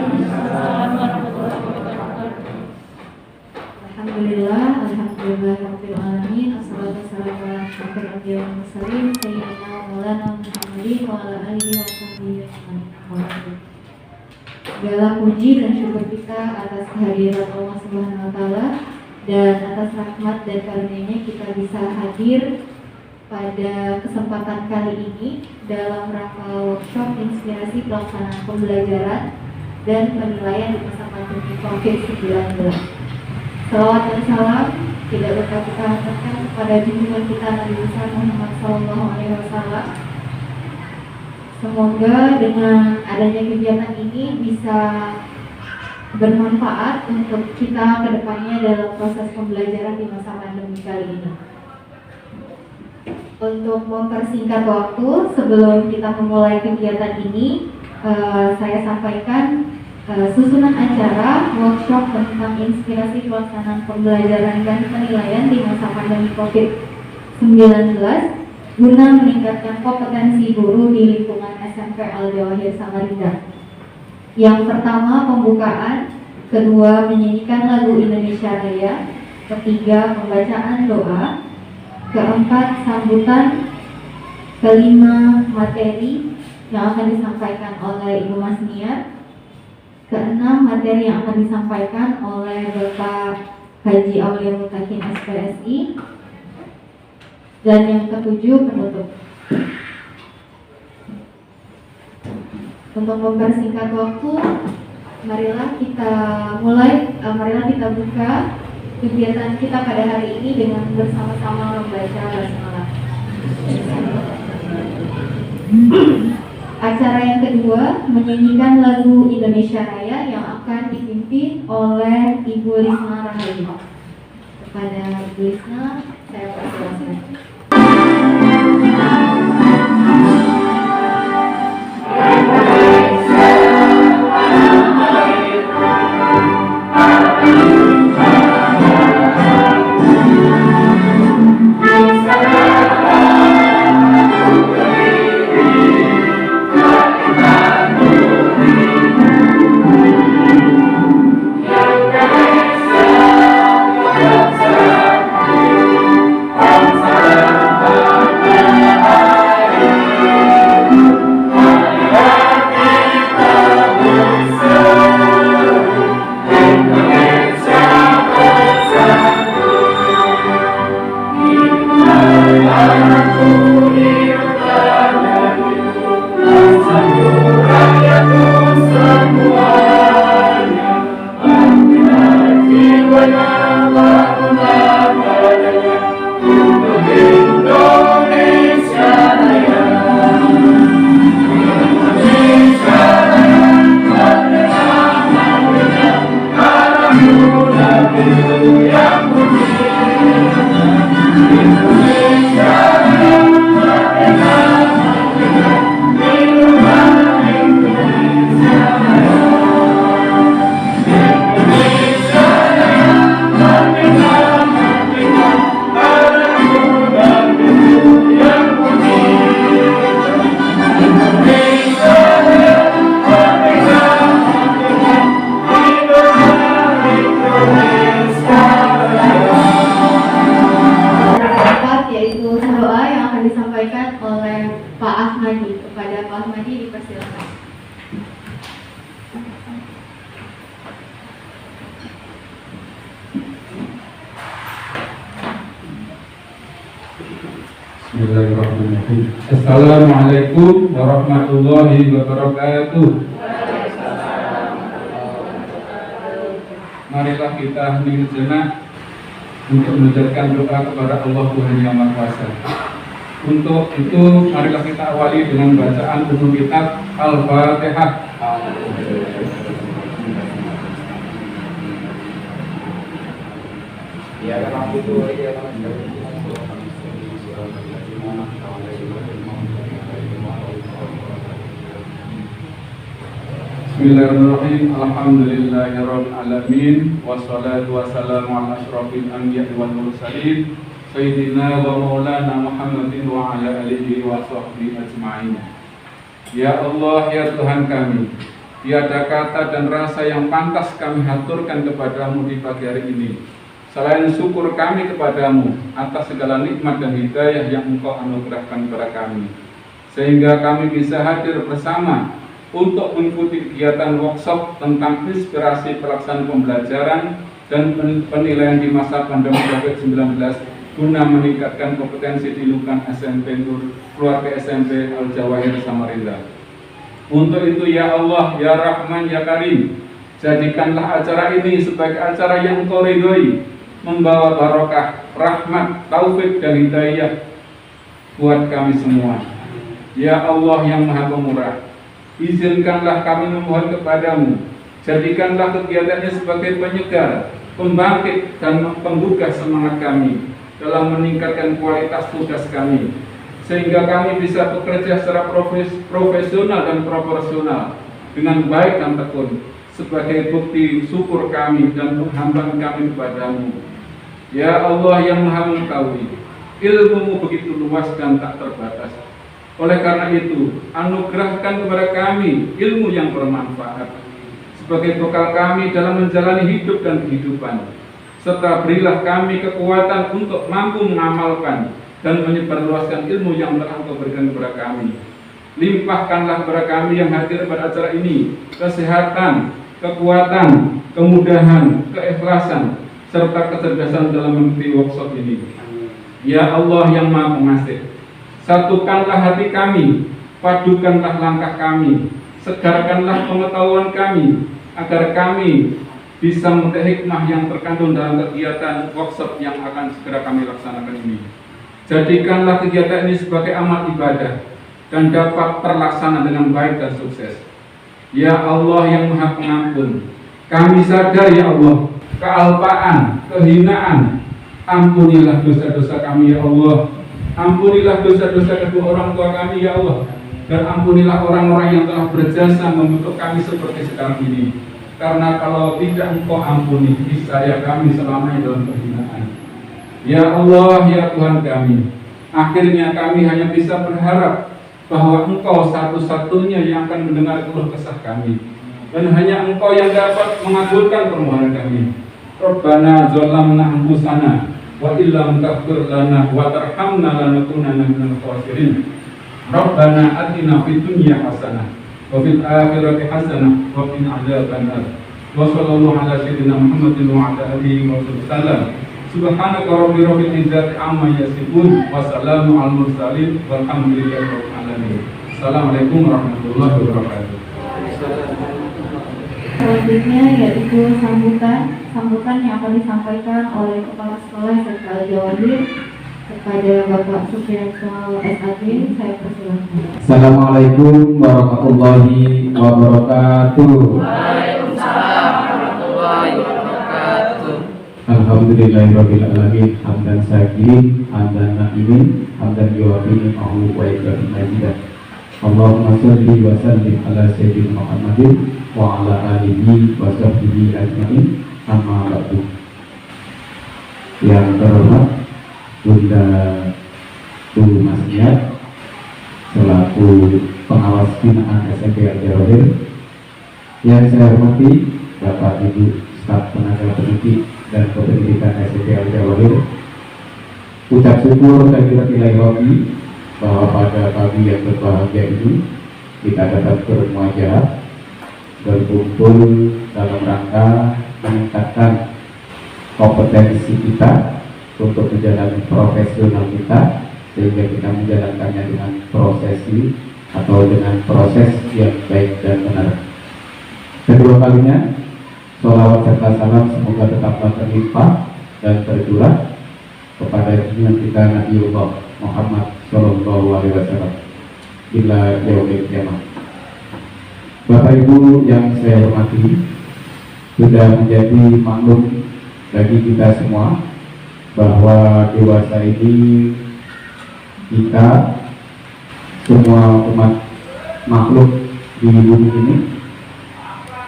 Alhamdulillah, Rabbil Alamin. Assalatu wassalamu ala asyrofil anbiya'i wal mursalin sayyidina maulana Muhammadin wa ala alihi wa sahbihi ajma'in. Segala puji dan syukur kita atas kehadiran Allah Subhanahu wa taala dan atas rahmat dan karunia-Nya kita bisa hadir pada kesempatan kali ini dalam rangka workshop inspirasi pelaksanaan pembelajaran dan penilaian di masa pandemi COVID-19. Salawat dan salam tidak lupa kita haturkan kepada junjungan kita Nabi besar Muhammad SAW. Semoga dengan adanya kegiatan ini bisa bermanfaat untuk kita ke depannya dalam proses pembelajaran di masa pandemi kali ini. Untuk mempersingkat waktu sebelum kita memulai kegiatan ini, saya sampaikan susunan acara workshop tentang inspirasi pelaksanaan pembelajaran dan penilaian di masa pandemi COVID-19 guna meningkatkan kompetensi guru di lingkungan SMP Al-Jawahir Samarinda. Yang pertama pembukaan, kedua menyanyikan lagu Indonesia Raya, ketiga pembacaan doa, keempat sambutan, kelima materi yang akan disampaikan oleh Ibu Masnia, keenam materi yang akan disampaikan oleh Bapak Haji Aulia Mutakin SPSI, dan yang ketujuh penutup. Untuk mempersingkat waktu, marilah kita buka kegiatan kita pada hari ini dengan bersama-sama membaca basmalah. Acara yang kedua menyanyikan lagu Indonesia Raya yang akan dipimpin oleh Ibu Lisna Rahayu. Kepada Ibu Lisna, saya persilakan. Bismillahirrahmanirrahim. Assalamualaikum warahmatullahi wabarakatuh. Marilah kita hening sejenak untuk mengucapkan doa kepada Allah Tuhan Yang Maha Kuasa. Untuk itu, marilah kita awali dengan bacaan buku kitab Al-Fatihah. Bismillahirrahmanirrahim. Alhamdulillahirabbil alamin wassalatu wassalamu ala asyrofil anbiya'i wal mursalin sayyidina wa maulana Muhammadin wa ala alihi wa sahbihi ajma'in. Ya Allah, ya Tuhan kami, tiada kata dan rasa yang pantas kami haturkan kepadamu di pagi hari ini, selain syukur kami kepadamu atas segala nikmat dan hidayah yang engkau anugerahkan kepada kami, sehingga kami bisa hadir bersama untuk mengikuti kegiatan workshop tentang inspirasi pelaksanaan pembelajaran dan penilaian di masa pandemi COVID-19 guna meningkatkan kompetensi di lingkungan SMP Nur Keluarga SMP Al-Jawahir Samarinda. Untuk itu ya Allah, ya Rahman, ya Karim, jadikanlah acara ini sebagai acara yang engkau ridhoi, membawa barokah, rahmat, taufik dan hidayah buat kami semua. Ya Allah yang Maha Pemurah, izinkanlah kami memohon kepadamu, jadikanlah kegiatannya sebagai penyegar, pembangkit dan penggugah semangat kami dalam meningkatkan kualitas tugas kami, sehingga kami bisa bekerja secara profesional dan proporsional dengan baik dan tekun sebagai bukti syukur kami dan penghambaan kami kepadamu. Ya Allah yang Maha Mengetahui, ilmu-Mu begitu luas dan tak terbatas. Oleh karena itu, anugerahkan kepada kami ilmu yang bermanfaat sebagai bekal kami dalam menjalani hidup dan kehidupan, serta berilah kami kekuatan untuk mampu mengamalkan dan menyebarluaskan ilmu yang telah Engkau berikan kepada kami. Limpahkanlah kepada kami yang hadir pada acara ini kesehatan, kekuatan, kemudahan, keikhlasan, serta kecerdasan dalam mengikuti workshop ini. Ya Allah yang Maha Pengasih, satukanlah hati kami, padukanlah langkah kami, segarkanlah pengetahuan kami, agar kami bisa mengetahui hikmah yang terkandung dalam kegiatan workshop yang akan segera kami laksanakan ini. Jadikanlah kegiatan ini sebagai amal ibadah dan dapat terlaksana dengan baik dan sukses. Ya Allah yang Maha Pengampun, kami sadar ya Allah kealpaan, kehinaan. Ampunilah dosa-dosa kami ya Allah. Ampunilah dosa-dosa kedua orang tua kami ya Allah. Dan ampunilah orang-orang yang telah berjasa membentuk kami seperti sekarang ini. Karena kalau tidak Engkau ampuni, niscaya kami selamanya dalam kehinaan. Ya Allah, ya Tuhan kami, akhirnya kami hanya bisa berharap bahwa Engkau satu-satunya yang akan mendengar keluh kesah kami, dan hanya Engkau yang dapat mengabulkan permohonan kami. Rabbana zalamna anfusana wa illam taghfir lana wa tarhamna lanakunanna minal khasirin. Rabbana atina fid dunya hasanah wa fil akhirati hasanah wa qina adzabannar. Wa sallallahu ala sayyidina Muhammadin wa ala alihi wa sallam. Subhanaka rabbil izzati amma yasifun wa salamun alal mursalin walhamdulillahi rabbil alamin. Assalamualaikum warahmatullahi wabarakatuh. Selanjutnya yaitu sambutan yang akan disampaikan oleh Kepala Sekolah SMK Al-Jawahir kepada Bapak Supriyanto SAD. Saya persilakan. Assalamualaikum warahmatullahi wabarakatuh. Waalaikumsalam warahmatullahi wabarakatuh. Alhamdulillahirabbil alamin, hamdan syakirin, hamdan na'imin, hamdan yuwafi ni'mahu wa yakfi majidah. Allahumma shalli wa sallim ala sayyidina Muhammadin wa ala alihi wa sahbihi ajma'in. Amma ba'du. Yang terhormat Bunda Guru Masniat selaku pengawas binaan SMP Al-Jawahir, yang saya hormati Bapak Ibu staf tenaga pendidik dan kependidikan SMP Al-Jawahir, ucap syukur dan ilahi Rabbi bahwa pada pagi yang berbahagia ini kita dapat bermuajaah berkumpul dalam rangka meningkatkan kompetensi kita untuk menjalani profesional kita, sehingga kita menjalankannya dengan prosesi atau dengan proses yang baik dan benar. Kedua kalinya, sholawat serta salam semoga tetaplah terlimpah dan tercurah kepada junjungan kita Nabiullah Muhammad Sallallahu Alaihi Wasallam ila yaumil qiyamah. Bapak Ibu yang saya hormati, sudah menjadi maklum bagi kita semua bahwa dewasa ini kita semua umat makhluk di bumi ini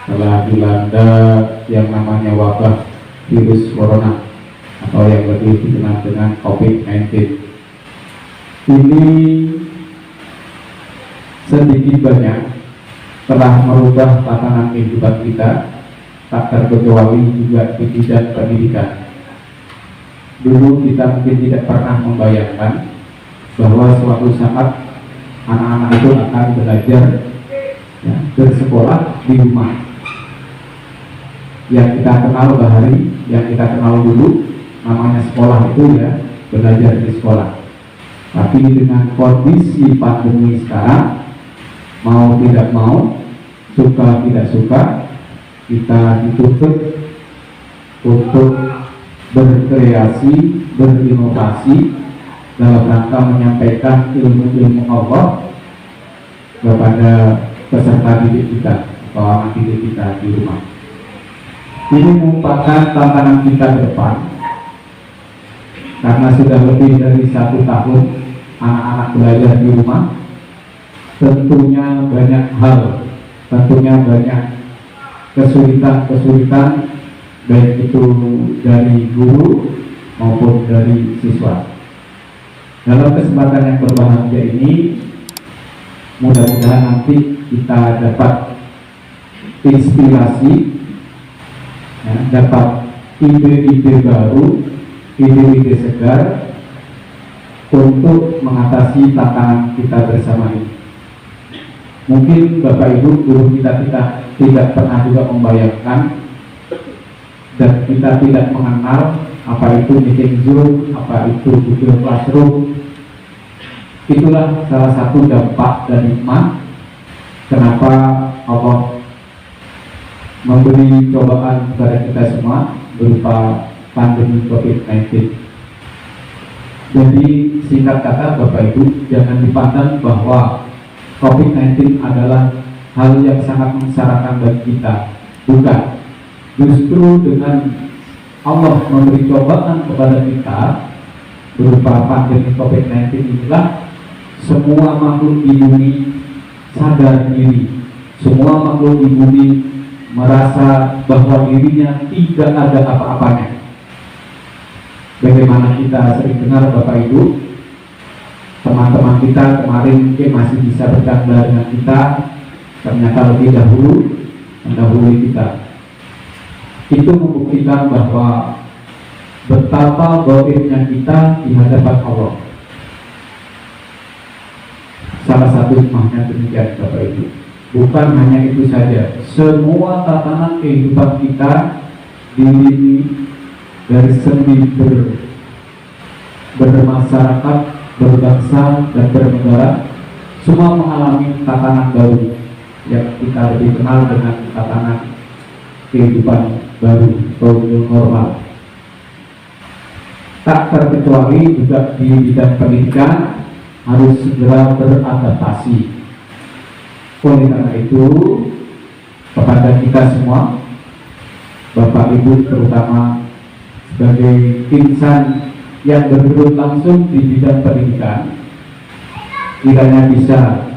telah dilanda yang namanya wabah virus corona atau yang lebih dikenal dengan COVID-19. Ini sedikit banyak telah merubah tatanan kehidupan kita, tak terkecuali juga di bidang pendidikan. Dulu kita mungkin tidak pernah membayangkan bahwa suatu saat anak-anak itu akan belajar ya, bersekolah di rumah. Yang kita kenal bahari, yang kita kenal dulu namanya sekolah itu ya belajar di sekolah. Tapi dengan kondisi pandemi sekarang, mau tidak mau, suka tidak suka, kita dituntut untuk berkreasi, berinovasi dalam rangka menyampaikan ilmu-ilmu Allah kepada peserta didik kita atau anak didik kita di rumah. Ini merupakan tantangan kita ke depan karena sudah lebih dari 1 tahun anak-anak belajar di rumah. Tentunya banyak hal, tentunya banyak kesulitan baik itu dari guru maupun dari siswa. Dalam kesempatan yang berbahagia ini, mudah-mudahan nanti kita dapat inspirasi, ya, dapat ide-ide baru, ide-ide segar untuk mengatasi tantangan kita bersama ini. Mungkin Bapak Ibu guru kita tidak pernah juga membayangkan dan kita tidak mengenal apa itu meeting Zoom, apa itu Google Classroom. Itulah salah satu dampak dan hikmah kenapa Allah memberi cobaan kepada kita semua berupa pandemi COVID-19. Jadi singkat kata Bapak Ibu, jangan dipandang bahwa COVID-19 adalah hal yang sangat menyengsarakan bagi kita. Bukan. Justru dengan Allah memberi cobaan kepada kita berupa pandemi COVID-19 inilah semua makhluk di bumi sadar diri. Semua makhluk di bumi merasa bahwa dirinya tidak ada apa-apanya. Bagaimana kita sering dengar Bapak Ibu, teman-teman kita kemarin mungkin masih bisa bercanda dengan kita, ternyata lebih dahulu mendahului kita. Itu membuktikan bahwa betapa gaibnya kita di hadapan Allah. Salah satu hikmahnya demikian Bapak Ibu. Bukan hanya itu saja, semua tatanan kehidupan kita di dari seni bermasyarakat, berbangsa dan bernegara, semua mengalami tatanan baru yang kita lebih kenal dengan tatanan kehidupan baru atau new normal. Tak terkecuali juga di bidang pendidikan harus segera beradaptasi. Oleh karena itu, kepada kita semua, Bapak Ibu terutama sebagai insan yang bergelut langsung di bidang pendidikan, kiranya bisa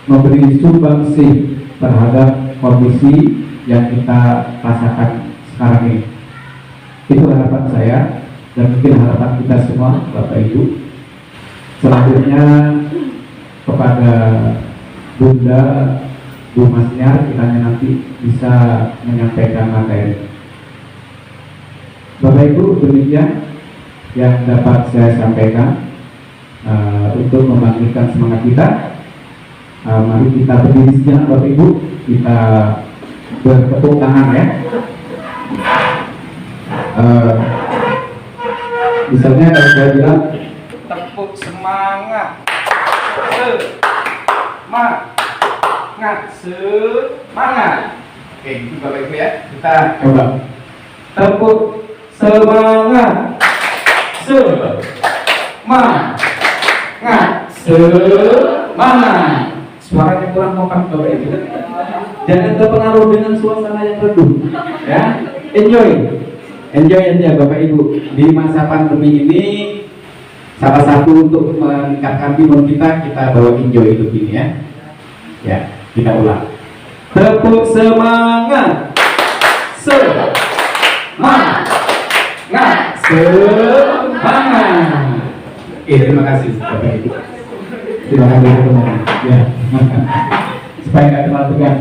memberi sumbangsih terhadap kondisi yang kita rasakan sekarang ini. Itu harapan saya dan mungkin harapan kita semua Bapak Ibu. Selanjutnya kepada Bunda Bu Masnyar, kiranya nanti bisa menyampaikan materi. Bapak Ibu, demikian yang dapat saya sampaikan untuk membangkitkan semangat kita. Mari kita berdiri sejenak Bapak Ibu, kita bertepuk tangan ya. Misalnya kalau saya bilang Tepuk semangat. Semangat. Oke, itu Bapak Ibu ya. Kita coba tepuk semangat. Semangat. Suaranya kurang kompak Bapak Ibu. Jangan terpengaruh dengan suasana yang redup. Ya, enjoy Bapak Ibu. Di masa pandemi ini, salah satu untuk meningkatkan imun kita bawa enjoy itu ini ya. Ya, kita ulang. Tepuk semangat. Semangat. Oke, terima kasih Bapak Ibu. terima kasih teman-teman. Ya. supaya nggak terlalu tegang.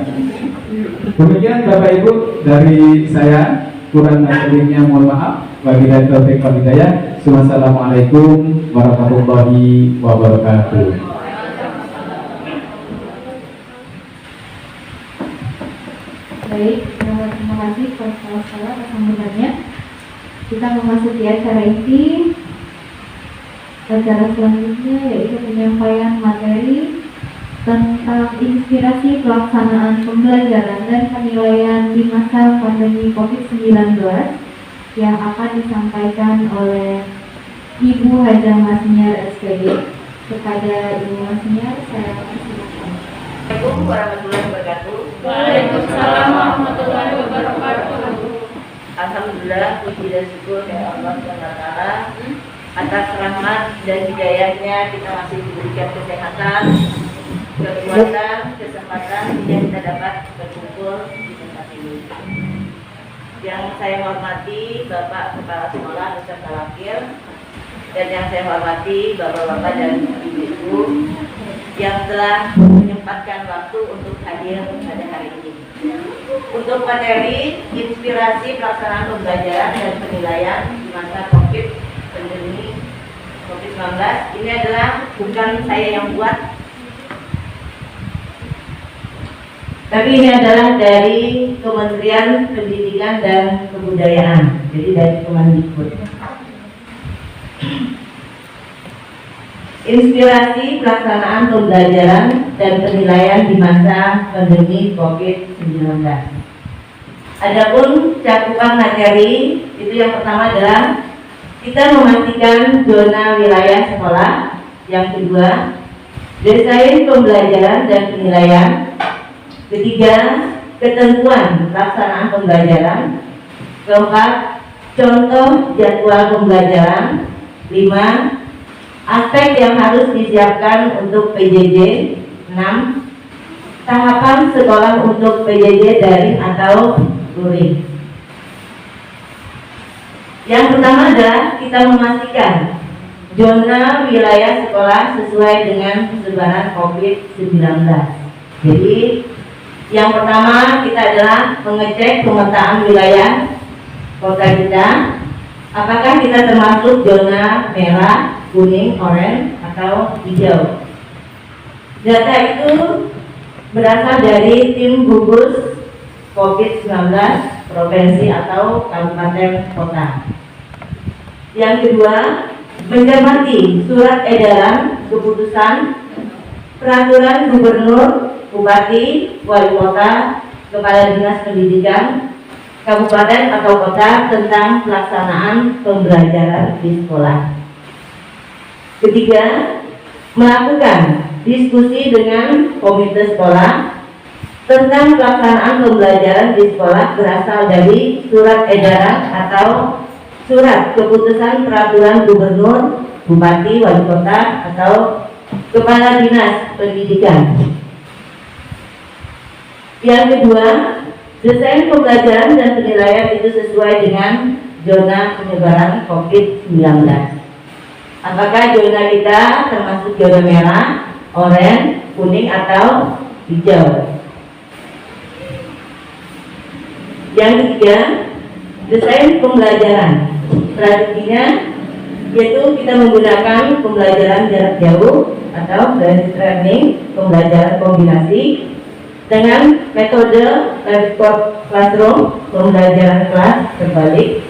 Demikian Bapak Ibu dari saya, kurang lebihnya mohon maaf. Wabillahi taufiq wal hidayah. Wassalamualaikum warahmatullahi wabarakatuh. Baik, terima kasih Pak Salah atas sambutannya. Kita memasuki acara inti. Acara selanjutnya yaitu penyampaian materi tentang inspirasi pelaksanaan pembelajaran dan penilaian di masa pandemi COVID-19 yang akan disampaikan oleh Ibu Hajah Masniar SPG. Kepada Ibu Masniar, saya persilakan. Assalamualaikum warahmatullahi wabarakatuh. Waalaikumsalam warahmatullahi wabarakatuh. Alhamdulillah, puji dan syukur kepada Allah SWT atas rahmat dan hidayahnya kita masih diberikan kesehatan, kekuatan, kesempatan sehingga kita dapat berkumpul di tempat ini. Yang saya hormati Bapak Kepala Sekolah Ustaz Talakir, dan yang saya hormati Bapak-bapak dan Ibu-ibu yang telah menyempatkan waktu untuk hadir pada hari ini. Untuk materi inspirasi pelaksanaan pembelajaran dan penilaian di masa pandemi COVID-19, ini adalah bukan saya yang buat, tapi ini adalah dari Kementerian Pendidikan dan Kebudayaan, jadi dari Kemendikbud. Inspirasi pelaksanaan pembelajaran dan penilaian di masa pandemi COVID-19. Adapun cakupan materi itu yang pertama adalah kita memastikan zona wilayah sekolah. Yang kedua, desain pembelajaran dan penilaian. Ketiga, ketentuan pelaksanaan pembelajaran. Keempat, contoh jadwal pembelajaran. 5, aspek yang harus disiapkan untuk PJJ. 6, tahapan sekolah untuk PJJ daring atau luring. Yang pertama adalah kita memastikan zona wilayah sekolah sesuai dengan penyebaran COVID-19. Jadi yang pertama kita adalah mengecek pemetaan wilayah kota kita. Apakah kita termasuk zona merah, kuning, oranye, atau hijau? Data itu berasal dari tim gugus COVID-19 provinsi atau kabupaten kota. Yang kedua, mencermati surat edaran, keputusan, peraturan gubernur, bupati, wali kota, kepala dinas pendidikan kabupaten atau kota tentang pelaksanaan pembelajaran di sekolah. Ketiga, melakukan diskusi dengan komite sekolah tentang pelaksanaan pembelajaran di sekolah berasal dari surat edaran atau surat keputusan peraturan gubernur, bupati, wali kota atau kepala dinas pendidikan. Yang kedua, desain pembelajaran dan penilaian itu sesuai dengan zona penyebaran COVID-19. Apakah zona kita termasuk zona merah, oranye, kuning, atau hijau? Yang ketiga, desain pembelajaran. Strateginya yaitu kita menggunakan pembelajaran jarak jauh atau blended learning, pembelajaran kombinasi dengan metode live classroom, pembelajaran kelas terbalik,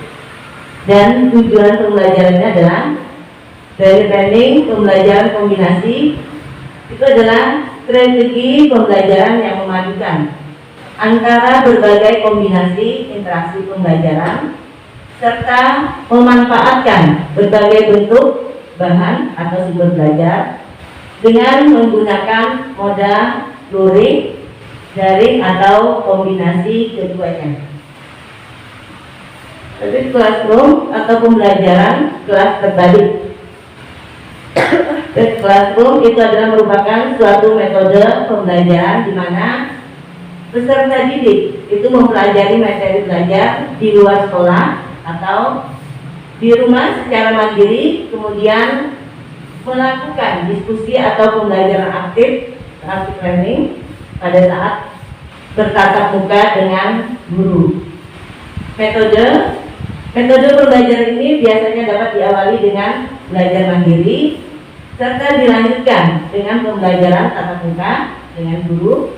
dan tujuan pembelajarannya adalah blended learning, pembelajaran kombinasi. Itu adalah strategi pembelajaran yang memadukan antara berbagai kombinasi interaksi pembelajaran serta memanfaatkan berbagai bentuk bahan atau sumber belajar dengan menggunakan moda luring, daring atau kombinasi keduanya. Jadi classroom atau pembelajaran kelas terbalik. Classroom itu adalah merupakan suatu metode pembelajaran di mana peserta didik itu mempelajari materi belajar di luar sekolah atau di rumah secara mandiri, kemudian melakukan diskusi atau pembelajaran aktif learning pada saat bertatap muka dengan guru. Metode pembelajaran ini biasanya dapat diawali dengan belajar mandiri serta dilanjutkan dengan pembelajaran tatap muka dengan guru,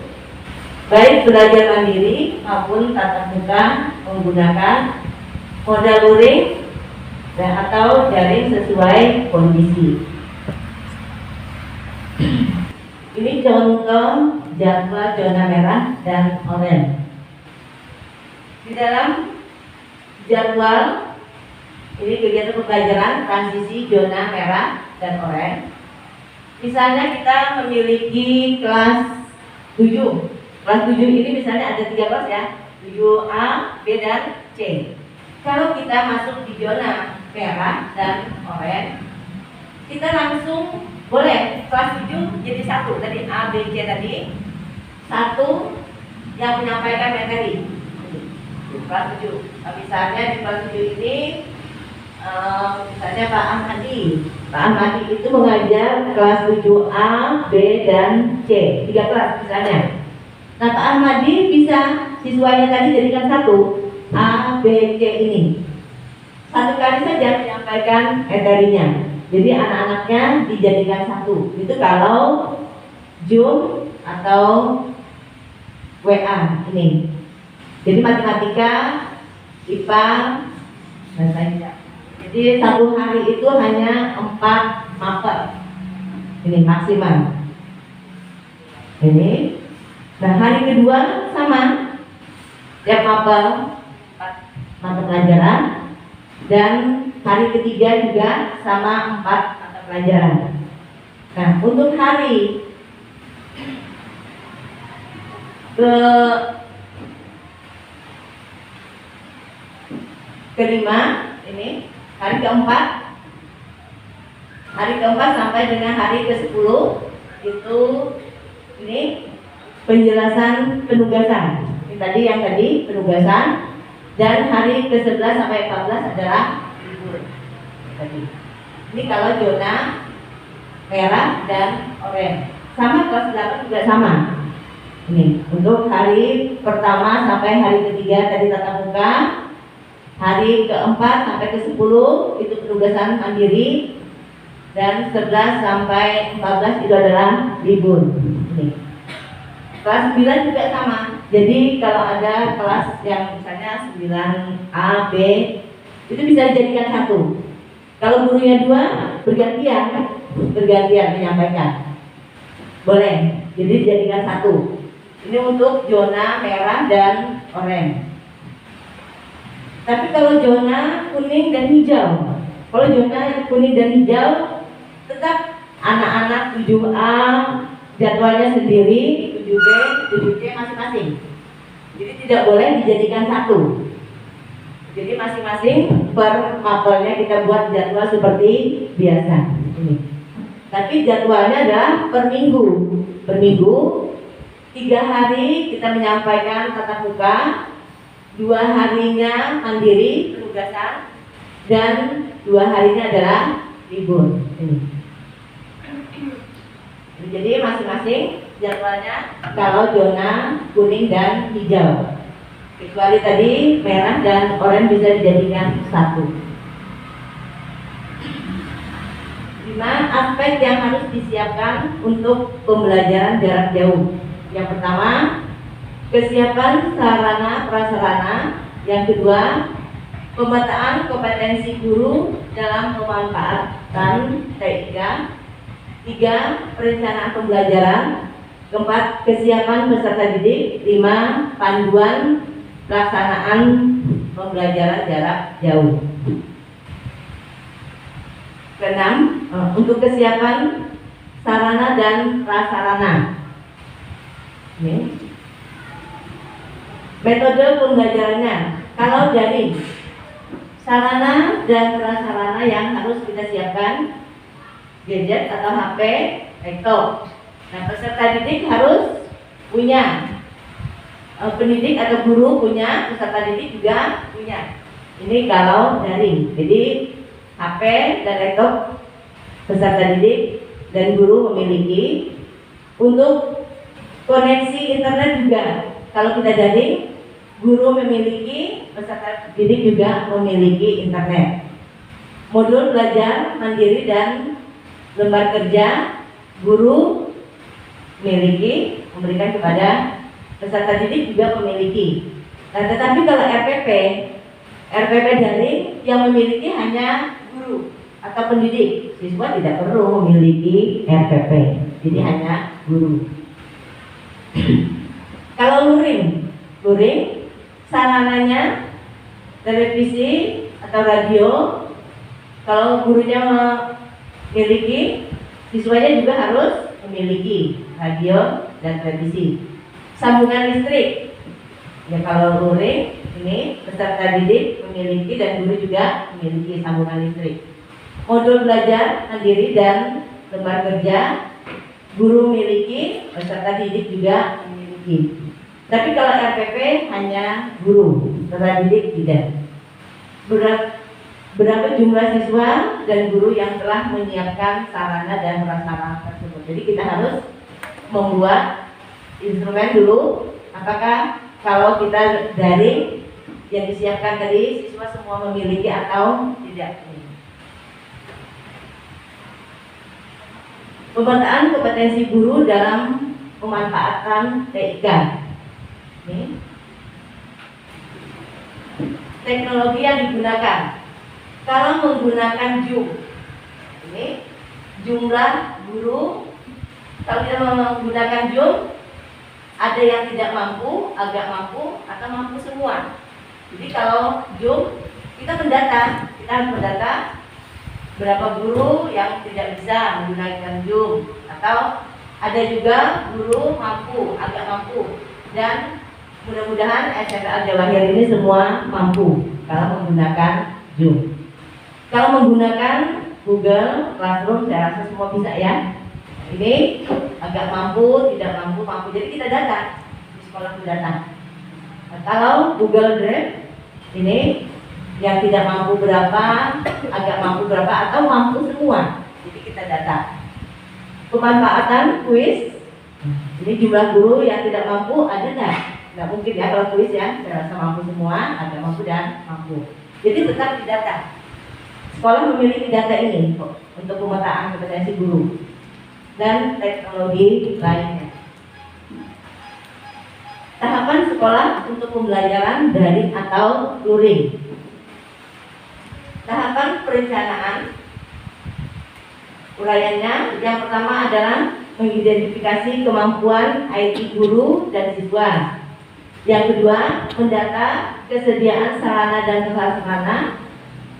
baik belajar mandiri maupun tatap muka menggunakan modal luring dan atau daring sesuai kondisi. Ini contoh jadwal zona merah dan oranye. Di dalam jadwal ini kegiatan pembelajaran transisi zona merah dan oranye. Misalnya kita memiliki kelas 7. Kelas 7 ini misalnya ada 3 kelas ya, 7A, B, dan C. Kalau kita masuk di zona merah dan oranye, kita langsung boleh kelas 7 jadi 1. Tadi A, B, C tadi 1 yang menyampaikan materi. Kelas 7. Nah, misalnya di kelas 7 ini misalnya Pak Ahmadi. Pak Ahmadi itu mengajar kelas 7A, B, dan C. 3 kelas misalnya. Nah, Pak Ahmadi bisa siswanya tadi jadikan 1 A, B, C ini. 1 kali saja menyampaikan materinya. Jadi anak-anaknya dijadikan 1. Itu kalau Zoom atau WA ini. Jadi matematika, IPA, dan sains. Jadi 1 hari itu hanya 4 mapel. Ini maksimal. Ini. Nah, hari kedua sama. Tiap mapel 4 mata pelajaran. Dan hari ketiga juga sama 4 mata pelajaran. Nah, untuk hari kelima ini, hari keempat sampai dengan hari ke-10 itu ini penjelasan penugasan. Ini tadi yang tadi penugasan, dan hari ke-11 sampai 14 adalah libur. Tadi. Ini kalau zona merah dan oranye. Sama kelas 8 juga sama. Ini untuk hari pertama sampai hari ketiga tadi tatap muka. Hari keempat sampai ke-10 itu penugasan mandiri, dan 11 sampai 14 itu adalah libur. Ini. Kelas 9 juga sama. Jadi kalau ada kelas yang misalnya 9A, B, itu bisa dijadikan 1. Kalau gurunya 2, bergantian menyampaikan. Boleh. Jadi dijadikan 1. Ini untuk zona merah dan oranye. Tapi kalau zona kuning dan hijau, kalau zona kuning dan hijau, tetap anak-anak 7A jadwalnya sendiri, 7B, 7C masing-masing. Jadi tidak boleh dijadikan 1. Jadi masing-masing per mapelnya kita buat jadwal seperti biasa. Ini. Tapi jadwalnya adalah per minggu. Per minggu 3 hari kita menyampaikan tatap muka, 2 harinya mandiri penugasan, dan 2 harinya adalah libur. Jadi masing-masing jadwalnya kalau zona kuning dan hijau. Kecuali tadi merah dan oranye bisa dijadikan 1. 5 aspek yang harus disiapkan untuk pembelajaran jarak jauh. Yang pertama, kesiapan sarana prasarana. Yang kedua, pemetaan kompetensi guru dalam memanfaatkan TIK. 3, perencanaan pembelajaran. 4, kesiapan peserta didik. 5, panduan pelaksanaan pembelajaran jarak jauh. 6, untuk kesiapan sarana dan prasarana. Ini. Metode pembelajarannya, kalau dari sarana dan prasarana yang harus kita siapkan, gadget atau HP, laptop. Nah, peserta didik harus punya, pendidik atau guru punya, peserta didik juga punya. Ini kalau daring. Jadi HP dan laptop peserta didik dan guru memiliki. Untuk Koneksi internet juga, kalau kita daring, guru memiliki, peserta didik juga memiliki internet. Modul belajar mandiri dan lembar kerja, guru memiliki, memberikan kepada peserta didik juga memiliki. Nah, tetapi kalau RPP daring yang memiliki hanya guru atau pendidik, siswa tidak perlu memiliki RPP, jadi hanya guru. Kalau luring sarananya televisi atau radio. Kalau gurunya memiliki, siswanya juga harus memiliki radio dan televisi. Sambungan listrik, ya kalau luring ini peserta didik memiliki dan guru juga memiliki sambungan listrik. Modul belajar mandiri dan lembar kerja, guru memiliki, peserta didik juga memiliki. Tapi kalau RPP hanya guru, peserta didik tidak. Berapa jumlah siswa dan guru yang telah menyiapkan sarana dan prasarana tersebut. Jadi kita harus membuat instrumen dulu. Apakah kalau kita daring yang disiapkan tadi siswa semua memiliki atau tidak? Pemetaan kompetensi guru dalam pemanfaatan TIK. Ini teknologi yang digunakan. Kalau menggunakan Zoom, ini jumlah guru, kalau kita menggunakan Zoom, ada yang tidak mampu, agak mampu, atau mampu semua. Jadi kalau Zoom, kita harus mendata berapa guru yang tidak bisa menggunakan Zoom, atau ada juga guru mampu, agak mampu, dan mudah-mudahan SMK Al-Jawahir ini semua mampu kalau menggunakan Zoom. Kalau menggunakan Google Classroom, saya rasa semua bisa ya. Ini agak mampu, tidak mampu, mampu. Jadi kita data di sekolah itu data. Nah, kalau Google Drive ini yang tidak mampu berapa, agak mampu berapa, atau mampu semua. Jadi kita data. Pemanfaatan kuis. Ini jumlah guru yang tidak mampu ada nggak? Nggak mungkin ya kalau kuis ya. Saya rasa mampu semua, agak mampu dan mampu. Jadi tetap didata. Sekolah memiliki data ini untuk pemetaan kompetensi guru dan teknologi lainnya. Tahapan sekolah untuk pembelajaran daring atau luring. Tahapan perencanaan. Uraiannya yang pertama adalah mengidentifikasi kemampuan IT guru dan siswa. Yang kedua, mendata kesediaan sarana dan prasarana.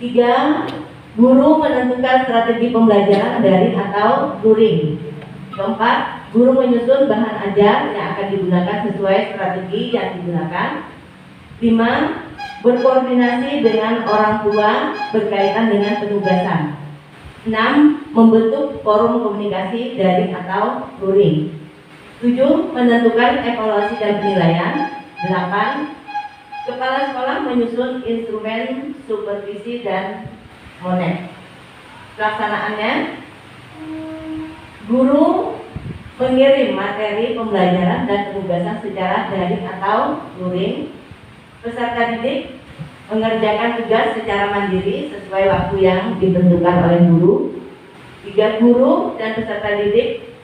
3. Guru menentukan strategi pembelajaran daring atau luring. 4. Guru menyusun bahan ajar yang akan digunakan sesuai strategi yang digunakan. 5. Berkoordinasi dengan orang tua berkaitan dengan penugasan. 6. Membentuk forum komunikasi daring atau luring. 7. Menentukan evaluasi dan penilaian. 8. Kepala sekolah menyusun instrumen supervisi dan monet. Pelaksanaannya, guru mengirim materi pembelajaran dan penugasan secara daring atau luring. Peserta didik mengerjakan tugas secara mandiri sesuai waktu yang ditentukan oleh guru. 3. Guru dan peserta didik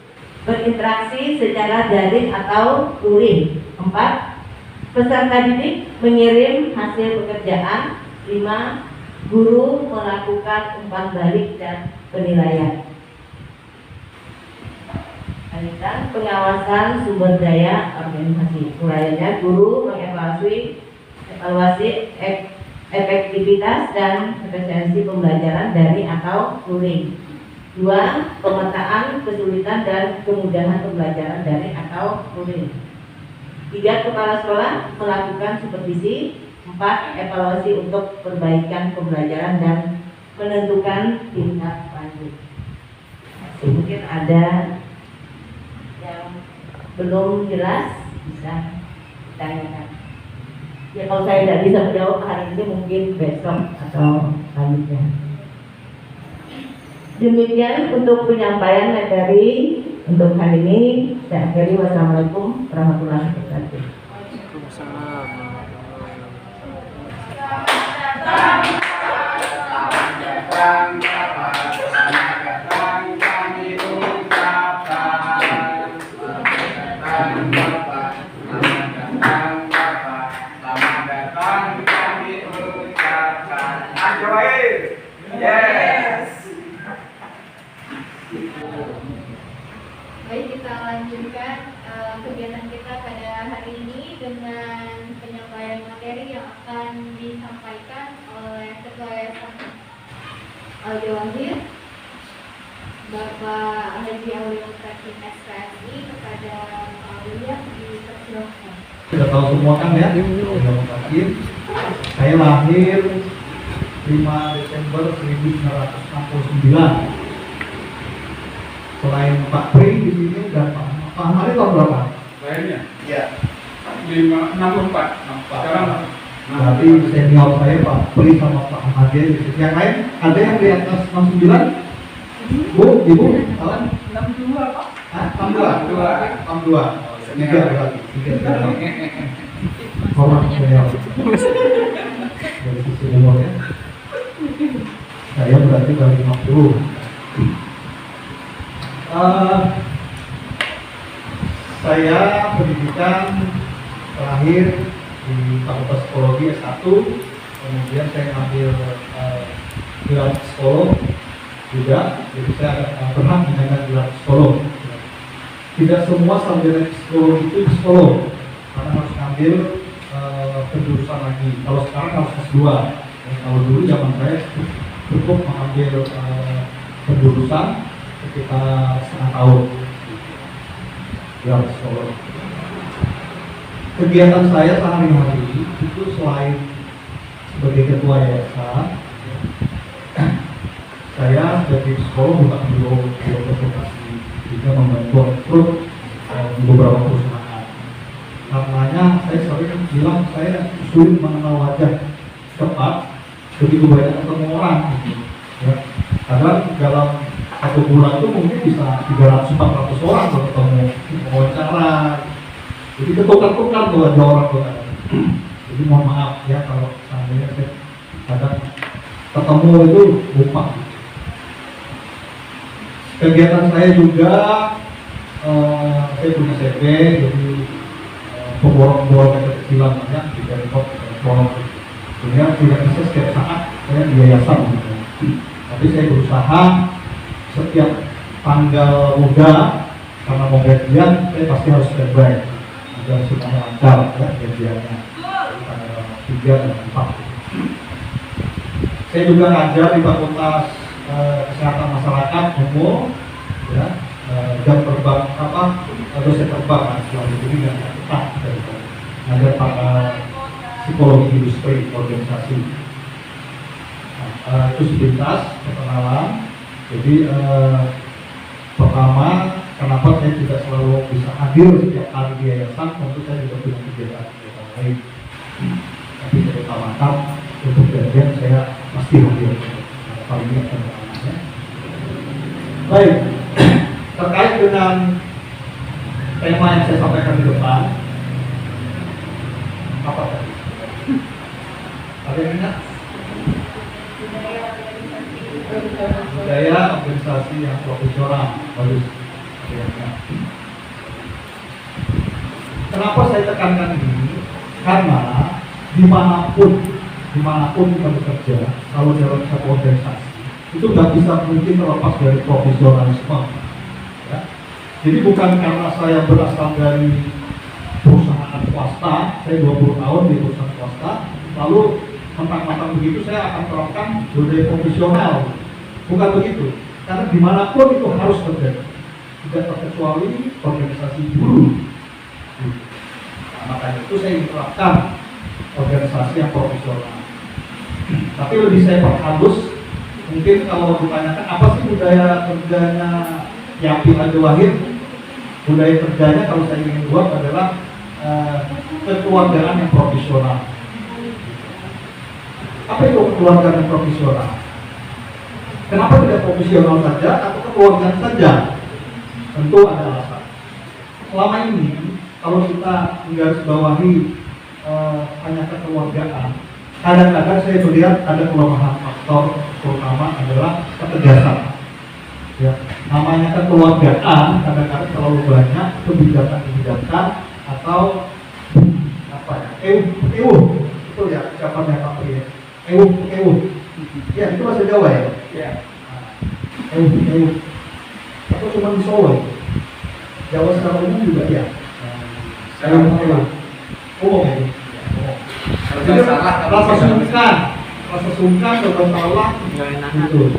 berinteraksi secara daring atau luring. 4. Peserta didik mengirim hasil pekerjaan. 5. Guru melakukan umpan balik dan penilaian. Lanjutan, pengawasan sumber daya organisasi. Uraiannya, guru mengevaluasi efektivitas dan efisiensi pembelajaran daring atau luring. 2. Pemetaan kesulitan dan kemudahan pembelajaran daring atau luring. 3. Kepala sekolah melakukan supervisi. 4. Evaluasi untuk perbaikan pembelajaran dan menentukan tindak lanjut. Mungkin ada yang belum jelas, bisa ditanyakan. Ya kalau saya tidak bisa menjawab hari ini, mungkin besok atau selanjutnya. Demikian untuk penyampaian materi Untuk hari ini saya akhiri. Wassalamualaikum warahmatullahi wabarakatuh. Baik, kita lanjutkan kegiatan kita pada hari ini dengan penyampaian materi yang akan disampaikan oleh Ketua Yayasan Al-Jawahir Bapak Haji Aulia Mutrakin SPSI. Kepada Pak Aulia dipersilakan. Sudah tahu semua kan ya, saya lahir 5 Desember 1969. Selain Pak Pri di sini dan Pak Ahmad tahun berapa? Lainnya? Iya. 64. Sekarang Berarti senior saya Pak Pri sama Pak Ahmad. Yang lain ada yang di atas 69? Bu, Ibu, kawan? 62 Pak. Hah? 62? 62. Tiga lagi. Orang senior. Dari sisi umur ya. Saya berarti dari 50. Saya pendidikan terakhir di Fakultas Psikologi S1, kemudian saya ngambil gelar psikolog juga, jadi saya pernah menjalankan gelar psikolog. Tidak semua sarjana psikolog itu psikolog, karena harus ngambil penjurusan lagi. Kalau sekarang harus S2. Kalau dulu zaman saya cukup mengambil penjurusan sekitar setengah tahun. Gelar psikolog. Kegiatan saya sehari-hari itu selain sebagai ketua yayasan, saya sebagai psikolog juga biro konsultasi, juga membantu rekrut di beberapa perusahaan. Karenanya saya sering bilang saya sulit mengenal wajah cepat, begitu banyak ketemu orang. Ya. Karena dalam 1 bulan itu mungkin bisa 300-400 orang kalau ketemu wawancara. Jadi ketukar-tukar tuh ada orang tuh. Jadi mohon maaf ya kalau seandainya saya kadang ketemu itu lupa. Kegiatan saya juga saya punya CV, jadi pemborong-pemborong kecil-kecilan banyak di Bangkok, sehingga tidak bisa setiap saat saya di yayasan gitu. Tapi saya berusaha setiap tanggal muda karena mau gajian saya pasti harus standby agar semuanya lancar ya gajiannya tanggal 3 dan 4. Saya juga ngajar di Fakultas Kesehatan Masyarakat umum ya, jam terbang dosen terbang selalu jadi nggak tetap ngajar para psikologi industri organisasi. Itu sepintas perkenalan. Jadi pertama, kenapa saya tidak selalu bisa hadir setiap hari di yayasan, tentu saya juga punya kegiatan lain. Tapi saya utamakan untuk gajian saya pasti hadir. Paling tidak pertamanya. Baik, terkait dengan tema yang saya sampaikan di depan, apa tadi? Ada yang ingat? Budaya organisasi yang profesional. Bagus. Kenapa saya tekankan ini? Karena dimanapun kita bekerja, kalau dalam satu organisasi itu nggak bisa mungkin terlepas dari profesionalisme. Ya. Jadi bukan karena saya berasal dari perusahaan swasta, saya 20 tahun di perusahaan swasta, lalu mentang-mentang begitu saya akan terapkan budaya profesional. Bukan begitu, karena dimanapun itu harus terjadi, tidak terkecuali organisasi guru. Nah, makanya itu saya terapkan organisasi yang profesional. Tapi lebih saya perhalus, mungkin kalau ditanyakan apa sih budaya kerjanya Yapi Al-Jawahir, budaya kerjanya kalau saya ingin buat adalah kekeluargaan yang profesional. Apa itu kekeluargaan yang profesional? Kenapa tidak profesional saja atau kekeluargaan saja? tentu ada alasan. Selama ini kalau kita menggarisbawahi hanya kekeluargaan, kadang-kadang saya melihat ada kelemahan faktor, terutama adalah ketegasan. Ya, namanya kekeluargaan kadang-kadang terlalu banyak kebijakan-kebijakan atau apa ya, itu ya ucapannya Pak Pri, ya itu bahasa Jawa ya. Ya. Atau cuma di Solo itu. Jawa secara umum juga ya. Saya mau ya. Jadi rasa sungkan, bertolak gitu.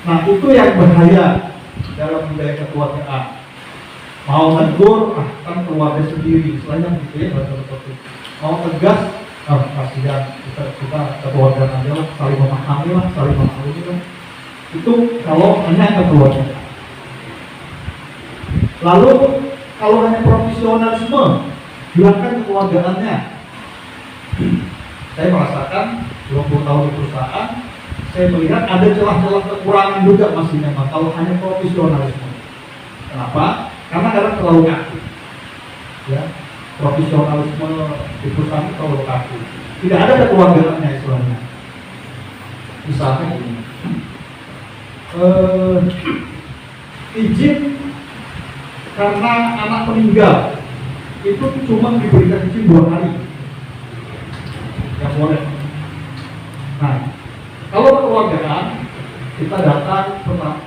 Nah itu yang bahaya dalam budaya kekeluargaan. Mau negur, kan keluarga sendiri, selain gitu ya, bahasa seperti itu. Mau tegas, kasihan kita kekeluargaan aja lah, saling memahami lah, saling memahami lah. Itu kalau hanya kekeluargaan. Lalu kalau hanya profesionalisme, hilangkan kekeluargaannya. Saya merasakan 20 tahun di perusahaan, saya melihat ada celah-celah kekurangan juga masih memang kalau hanya profesionalisme. Kenapa? Karena kadang terlalu kaku. Ya, profesionalisme di perusahaan terlalu kaku. Tidak ada kekeluargaannya istilahnya. Misalnya ini, izin karena anak meninggal itu cuma diberikan izin 2 hari. Yang boleh. Nah, kalau kekeluargaan kita datang,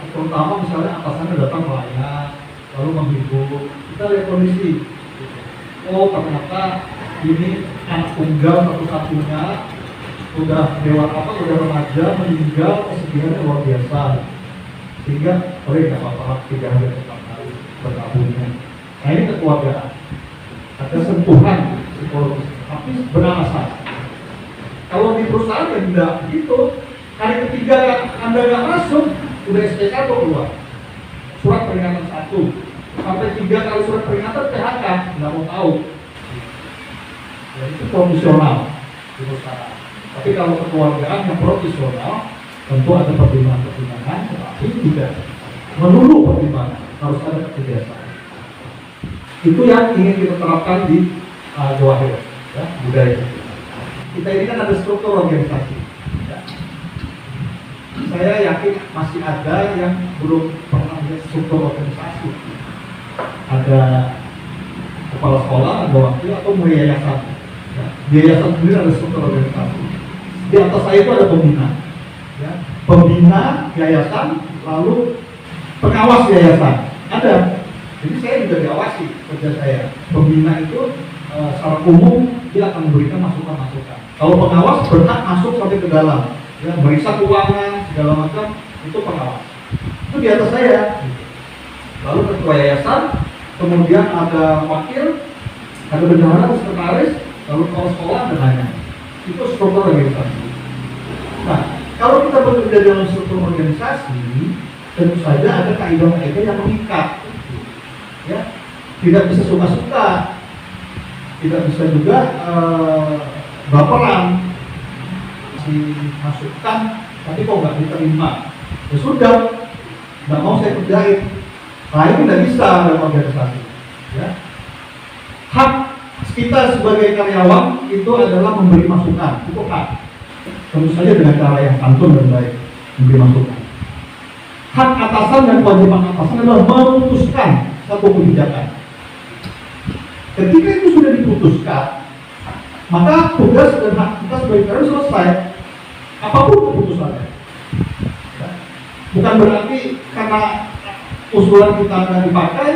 terutama misalnya atasannya datang melayan, lalu menghibur, kita lihat kondisi. Oh ternyata ini anak tunggal satu-satunya udah udah remaja meninggal, kesedihannya luar biasa, sehingga boleh nggak apa-apa 3 hari atau 4 hari berkabungnya. Nah ini kekeluargaan, ada sentuhan psikologis, tapi beralasan. Kalau di perusahaan yang tidak begitu, hari ketiga Anda nggak masuk, udah SPK keluar, surat peringatan 1 sampai 3 kali surat peringatan PHK, nggak mau tahu. Ya, itu profesional di perusahaan. Tapi kalau kekeluargaan yang profesional, tentu ada pertimbangan-pertimbangan, tetapi tidak melulu pertimbangan, harus ada kebiasaan. Itu yang ingin kita terapkan di Jawahir, ya, budaya. Kita ini kan ada struktur organisasi. Ya. Saya yakin masih ada yang belum pernah lihat struktur organisasi. Ada kepala sekolah, ada wakil atau yayasan. Ya. Di yayasan sendiri ada struktur organisasi. Di atas saya itu ada pembina. Ya. Pembina yayasan, lalu pengawas yayasan. Ada. Jadi saya juga diawasi kerja saya. Pembina itu secara umum dia akan memberikan masukan-masukan. Kalau pengawas berhak masuk sampai ke dalam, ya, meriksa keuangan segala macam, itu pengawas. Itu di atas saya. Lalu ketua yayasan, kemudian ada wakil, ada bendahara, sekretaris, lalu kepala sekolah dan lainnya. Itu struktur organisasi. Nah, kalau kita bekerja dalam struktur organisasi, tentu saja ada kaidah-kaidah yang mengikat. Ya, tidak bisa suka-suka, tidak bisa juga baperan, dimasukkan, tapi kok nggak diterima, ya sudah, nggak mau saya kerjain. Nah itu tidak bisa dalam organisasi. Ya. Hak kita sebagai karyawan itu adalah memberi masukan, itu hak. Tentu saja dengan cara yang santun dan baik, memberi masukan. Hak atasan dan kewajiban atasan adalah memutuskan satu kebijakan. Ketika itu sudah diputuskan, maka tugas dan hak kita sebagai karyawan selesai. Apapun keputusannya. Ya. Bukan berarti karena usulan kita nggak dipakai,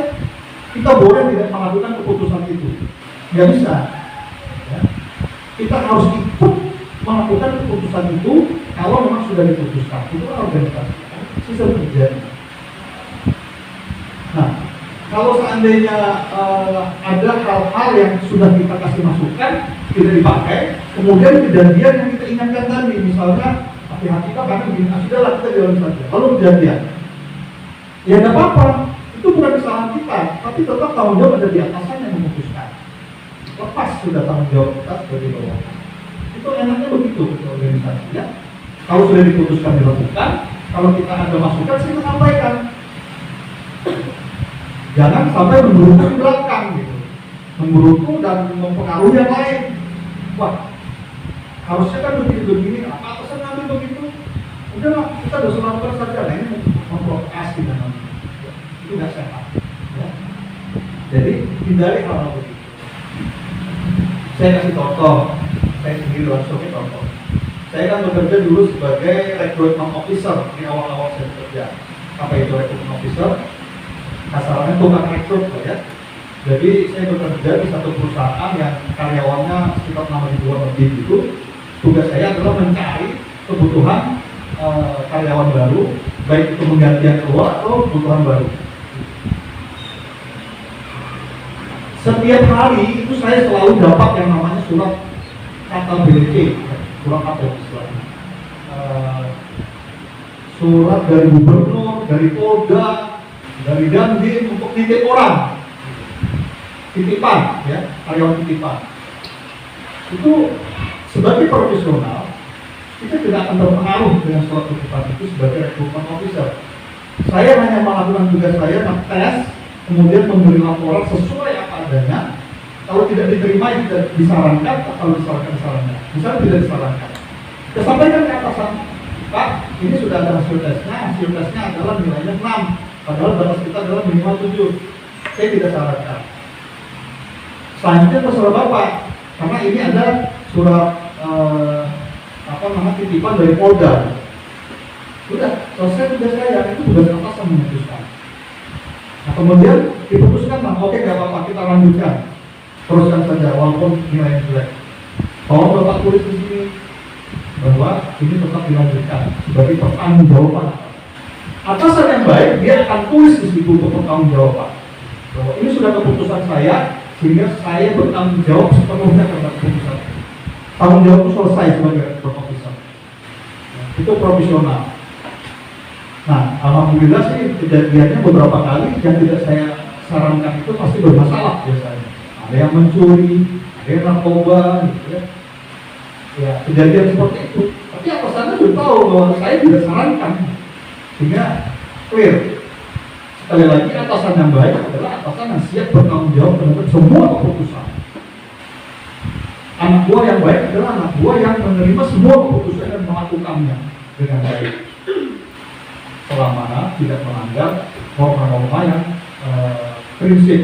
kita boleh tidak melakukan keputusan itu. Nggak bisa. Ya. Kita harus ikut melakukan keputusan itu kalau memang sudah diputuskan. Itu organisasi. Sistem kerja. Nah, kalau seandainya ada hal-hal yang sudah kita kasih masukan tidak dipakai, kemudian kejadian yang kita ingatkan tadi, misalnya hati-hati kita karena begini, sudahlah kita jalan saja, lalu kejadian, ya tidak apa-apa, itu bukan kesalahan kita, tapi tetap tanggung jawab ada di atasan yang memutuskan. Lepas sudah tanggung jawab kita sebagai bawahan. Itu enaknya begitu organisasi, ya. Kalau sudah diputuskan dilakukan, kalau kita ada masukan, kita sampaikan. Jangan sampai menggerutu di belakang gitu, menggerutu dan mempengaruhi yang lain. Wah, harusnya kan begini, apa atasan ngambil begitu? Udahlah, kita dosa lakukan saja. Nah, ini memprovokasi dan itu nggak sehat. Ya. Jadi hindari hal-hal begitu. Saya kasih contoh, saya sendiri langsung contoh. Saya kan bekerja dulu sebagai recruitment officer di awal-awal saya bekerja. Apa itu recruitment officer? Kasarannya tukang rekrut ya. Jadi saya bekerja di satu perusahaan yang karyawannya sekitar 6.000-an lebih itu. Tugas saya adalah mencari kebutuhan karyawan baru, baik itu mengganti yang keluar atau kebutuhan baru. Setiap hari itu saya selalu dapat yang namanya surat KTBC, surat apa istilahnya? Surat dari gubernur, dari Polda, dari Dandim untuk titip orang, titipan, ya, karyawan titipan. Itu sebagai profesional, kita tidak akan terpengaruh dengan surat titipan itu sebagai recruitment officer. Saya hanya melakukan tugas saya, tes, kemudian memberi laporan sesuai apa adanya. Kalau tidak diterima, tidak disarankan, atau disarankan. Misalnya tidak disarankan, kita sampaikan ke atasan, Pak, ini sudah ada hasil tesnya adalah nilainya 6, padahal batas kita adalah minimal 7. Saya tidak sarankan. Selanjutnya terserah Bapak, karena ini ada surat titipan dari Polda. Sudah selesai tugas saya, itu tugas atasan memutuskan. Nah kemudian diputuskan, oke nggak apa-apa, kita lanjutkan, teruskan saja walaupun nilainya jelek. Kalau Bapak tulis di sini bahwa ini tetap dilanjutkan sebagai pertanggungjawaban. Atasan yang baik dia akan tulis di situ untuk pertanggungjawaban bahwa ini sudah keputusan saya, sehingga saya bertanggung jawab sepenuhnya terhadap keputusan. Tanggung jawab itu selesai sebagai officer. Itu profesional. Nah, alhamdulillah sih kejadiannya beberapa kali yang tidak saya sarankan itu pasti bermasalah biasanya. Ada yang mencuri, ada yang narkoba, gitu ya. Ya, kejadian seperti itu. Tapi atasannya sudah tahu bahwa saya tidak sarankan, sehingga clear. Sekali lagi, atasan yang baik adalah atasan yang siap bertanggung jawab terhadap semua keputusan. Anak buah yang baik adalah anak buah yang menerima semua keputusan dan melakukannya dengan baik, selama tidak melanggar norma-norma yang prinsip.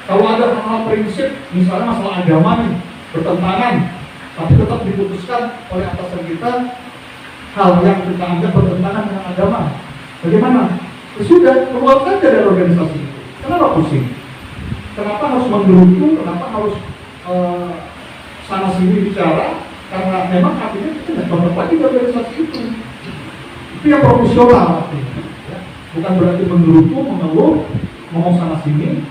Kalau ada hal-hal prinsip, misalnya masalah agama nih, bertentangan, tapi tetap diputuskan oleh atasan kita hal yang kita anggap bertentangan dengan agama, bagaimana? Sudah, keluar saja dari organisasi itu. Kenapa pusing? Kenapa harus menggerutu? Kenapa harus sana sini bicara? Karena memang artinya kita tidak cocok lagi di organisasi itu. Itu yang profesional artinya. Ya. Bukan berarti menggerutu, mengeluh, ngomong sana sini,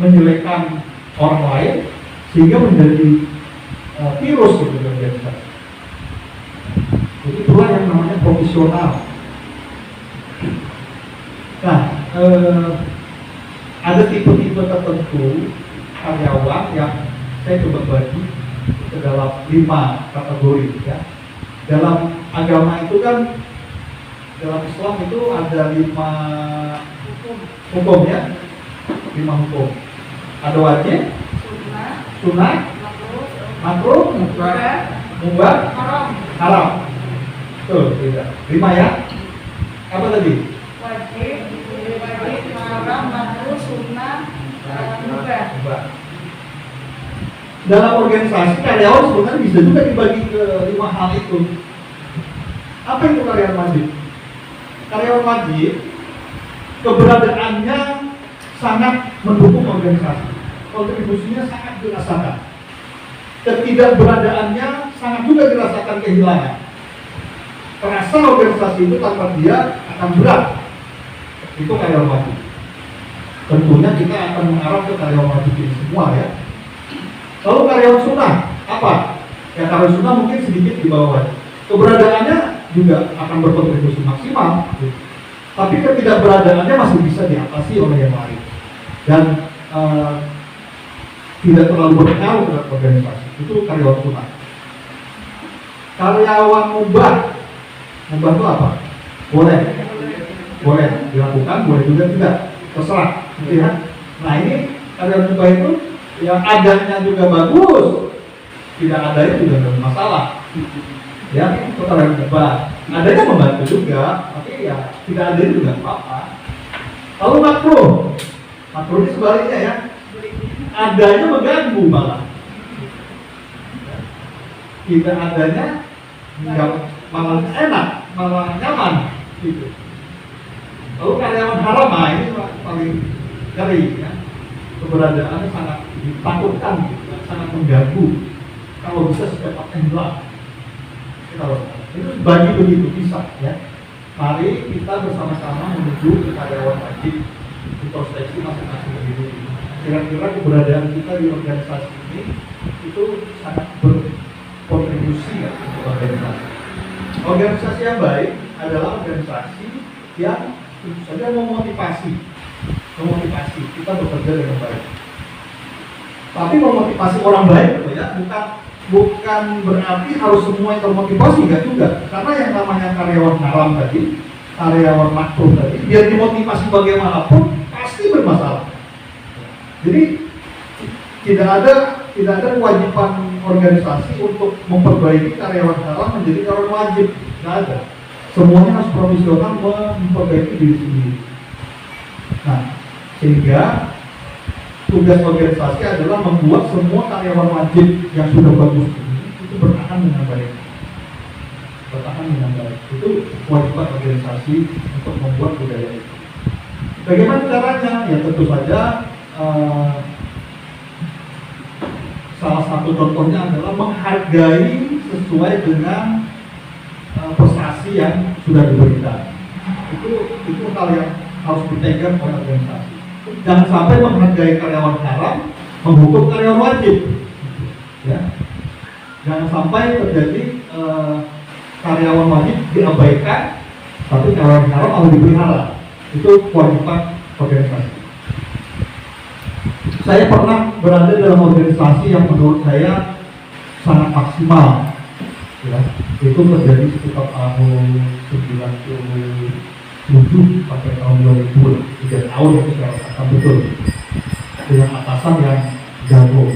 menjelekkan orang lain sehingga menjadi virus gitu di organisasi. Jadi itulah yang namanya profesional. Nah, ada tipe-tipe tertentu karyawan yang saya coba bagi ke dalam 5 kategori ya. Dalam agama itu kan, dalam Islam itu ada 5 hukum ya, 5 hukum. Ada wajib, sunnah, makruh, mubah, haram. Betul, tidak. 5 ya. Apa tadi? Wajib, haram, makruh, sunnah, mubah. Dalam organisasi karyawan sebenarnya bisa juga dibagi ke 5 hal itu. Apa itu karyawan wajib? Karyawan wajib keberadaannya sangat mendukung organisasi, kontribusinya sangat dirasakan. Ketidakberadaannya sangat juga dirasakan kehilangan. Terasa organisasi itu tanpa dia akan berat. Itu karyawan wajib. Tentunya kita akan mengarah ke karyawan wajib ini semua ya. Lalu karyawan sunnah apa? Ya karyawan sunnah mungkin sedikit di bawah wajib. Keberadaannya juga akan berkontribusi maksimal, tapi ketidakberadaannya masih bisa diatasi oleh yang lain dan tidak terlalu berpengaruh terhadap organisasi. Itu karyawan sunnah. Karyawan mubah itu apa? Boleh dilakukan, boleh juga tidak. terserah, gitu ya. Nah ini karyawan mubah itu yang adanya juga bagus, tidak adanya juga tidak masalah. Ya, itu karyawan mubah. Adanya membantu juga, tapi ya tidak adanya juga apa-apa. Lalu makruh ini sebaliknya ya, adanya mengganggu malah. Tidak adanya nggak malah enak, malah nyaman gitu. Lalu karyawan haram, nah ini paling ngeri ya, keberadaannya sangat ditakutkan, sangat mengganggu. Kalau bisa secepatnya hilang. Itu bagi begitu bisa ya. Mari kita bersama-sama menuju ke karyawan wajib, introspeksi masing-masing diri. Kira-kira keberadaan kita di organisasi ini itu sangat berkontribusi ya untuk organisasi. Organisasi yang baik adalah organisasi yang tentu saja memotivasi kita bekerja dengan baik. Tapi memotivasi orang baik gitu ya, bukan berarti harus semua yang termotivasi, enggak juga. Karena yang namanya karyawan haram tadi, karyawan makruh tadi, biar dimotivasi bagaimanapun pasti bermasalah. Jadi tidak ada kewajiban organisasi untuk memperbaiki karyawan haram menjadi karyawan wajib, nggak ada. Semuanya harus profesional memperbaiki diri sendiri. Nah, sehingga tugas organisasi adalah membuat semua karyawan wajib yang sudah bagus ini itu bertahan dengan baik. Itu kewajiban organisasi untuk membuat budaya itu. Bagaimana caranya? Ya tentu saja salah satu contohnya adalah menghargai sesuai dengan prestasi yang sudah diberikan. Itu hal yang harus dipegang oleh organisasi. Jangan sampai menghargai karyawan haram menghukum karyawan wajib. Ya. Jangan sampai terjadi karyawan wajib diabaikan, tapi karyawan haram harus dipelihara. Itu kewajiban organisasi. Saya pernah berada dalam organisasi yang menurut saya sangat maksimal. Ya, itu terjadi sekitar tahun 97 sampai tahun 2000, 3 tahun itu saya rasakan betul dengan atasan yang jago.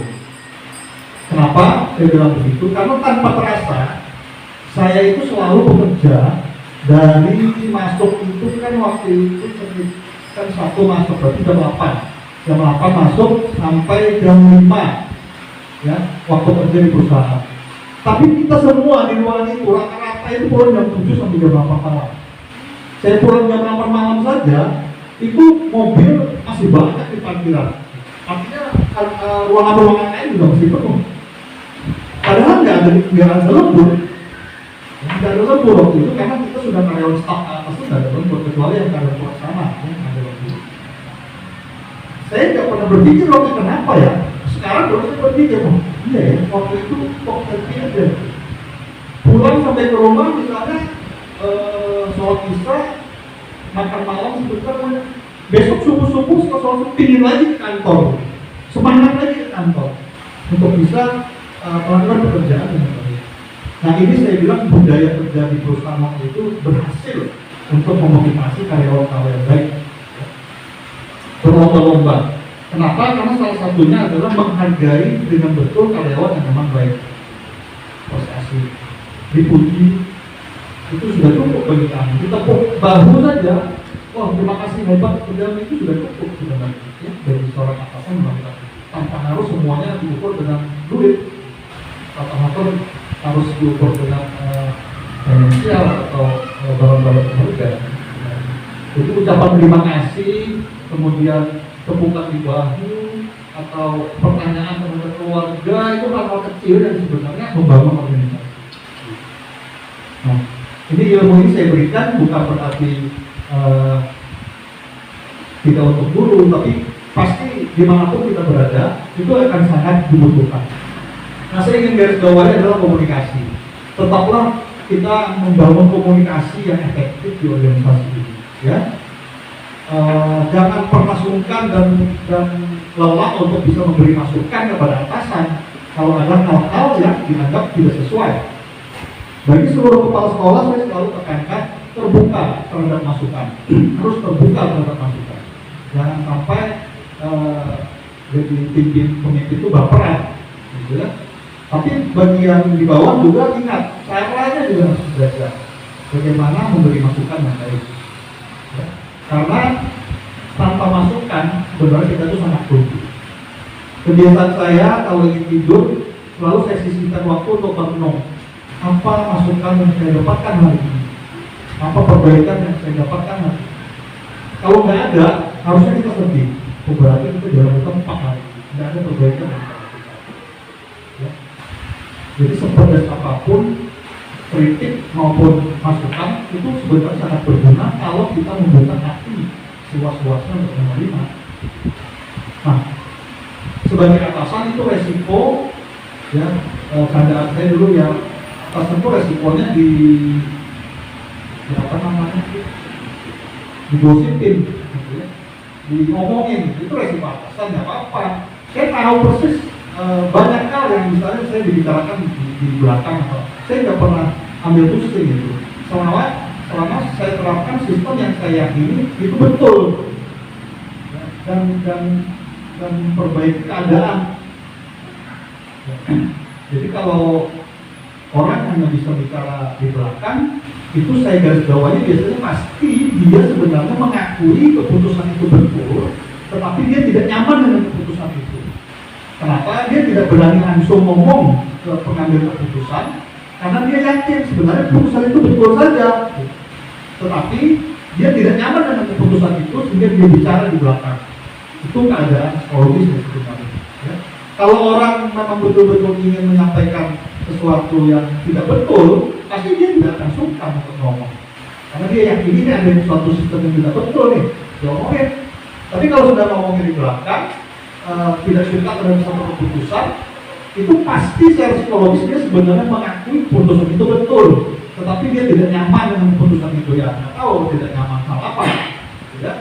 Kenapa saya bilang begitu? Karena tanpa terasa saya itu selalu bekerja dari masuk itu kan waktu itu kan satu masuk berarti jam 8 masuk sampai jam 5 ya waktu kerja di perusahaan. Tapi kita semua di ruangan itu rata-rata itu pulang jam 7 sampai jam 8 malam. Saya pulang jam 8 malam saja, itu mobil masih banyak di parkiran. Artinya ruangan-ruangan lain juga masih penuh. Padahal nggak ada lembur. Tidak ada lembur waktu itu karena kita sudah karyawan staf atas itu nggak ada lembur kecuali yang karyawan pelaksana yang ada lembur. Saya nggak pernah berpikir waktu kenapa ya. Sekarang baru saya berpikir, iya ya, waktu itu kok terpikir aja. Pulang sampai ke rumah misalnya sholat isya, makan malam sebentar, besok subuh-subuh setelah sholat pingin lagi ke kantor, semangat lagi ke kantor untuk bisa melakukan pekerjaan dengan baik. Nah ini saya bilang budaya kerja di perusahaan waktu itu berhasil untuk memotivasi karyawan-karyawan baik berlomba-lomba. Kenapa? Karena salah satunya adalah menghargai dengan betul karyawan yang memang baik, prestasi, dipuji, itu sudah cukup bagi kami. Kita bahu saja, wah terima kasih hebat kerjaan itu sudah cukup sebenarnya ya, dari seorang atasan melakukan tanpa harus semuanya diukur dengan duit atau harus diukur dengan finansial atau barang-barang berharga. Itu ucapan terima kasih, kemudian tepukan di bahu atau pertanyaan kepada keluarga itu hal-hal kecil yang sebenarnya membangun organisasi. Nah, ini ilmu ini saya berikan bukan berarti tidak untuk guru, tapi pasti dimanapun kita berada itu akan sangat dibutuhkan. Nah, saya ingin garis bawahi adalah komunikasi. Tetaplah kita membangun komunikasi yang efektif di organisasi ini, ya. Jangan pernah sungkan dan lelah untuk bisa memberi masukan kepada atasan kalau ada hal-hal yang dianggap tidak sesuai. Bagi seluruh kepala sekolah saya selalu tekankan terbuka terhadap masukan, harus terbuka terhadap masukan. Jangan sampai jadi pemimpin itu baperan, gitu ya. Tapi bagi yang di bawah juga ingat, caranya juga harus belajar bagaimana memberi masukan yang baik. Ya. Karena tanpa masukan sebenarnya kita itu sangat rugi. Kebiasaan saya kalau ingin tidur selalu saya sisihkan waktu untuk merenung apa masukan yang saya dapatkan hari ini, apa perbaikan yang saya dapatkan hari ini. Kalau nggak ada, harusnya kita sedih. Berarti kita dalam tempat hari ini, tidak ada perbaikan yang kita lakukan. Ya. Jadi sepedas apapun kritik maupun masukan itu sebenarnya sangat berguna kalau kita membuka hati seluas-luasnya untuk menerima. Nah, sebagai atasan itu resiko, ya, candaan saya dulu ya, atasan itu resikonya di apa namanya, digosipin, gitu ya, ngomongin, itu resiko atasan, nggak apa-apa. Saya tahu persis banyak hal yang misalnya saya dibicarakan di belakang, atau saya nggak pernah ambil pusing gitu. Selama saya terapkan sistem yang saya yakini itu betul, dan perbaiki keadaan. Jadi kalau orang hanya bisa bicara di belakang, itu saya garis bawahi biasanya pasti dia sebenarnya mengakui keputusan itu betul, tetapi dia tidak nyaman dengan keputusan itu. Kenapa? Dia tidak berani langsung ngomong ke pengambil keputusan, karena dia yakin sebenarnya keputusan itu betul saja, tetapi dia tidak nyaman dengan keputusan itu sehingga dia bicara di belakang. Itu keadaan psikologis yang sebenarnya. Ya. Kalau orang memang betul-betul ingin menyampaikan sesuatu yang tidak betul, pasti dia tidak akan suka untuk ngomong, karena dia yakin ini ada suatu sistem yang tidak betul nih, diomongin. Tapi kalau sudah ngomongin di belakang, tidak suka terhadap satu keputusan, itu pasti secara psikologis dia sebenarnya mengakui keputusan itu betul, tetapi dia tidak nyaman dengan keputusan itu, ya nggak tahu tidak nyaman hal apa, tidak.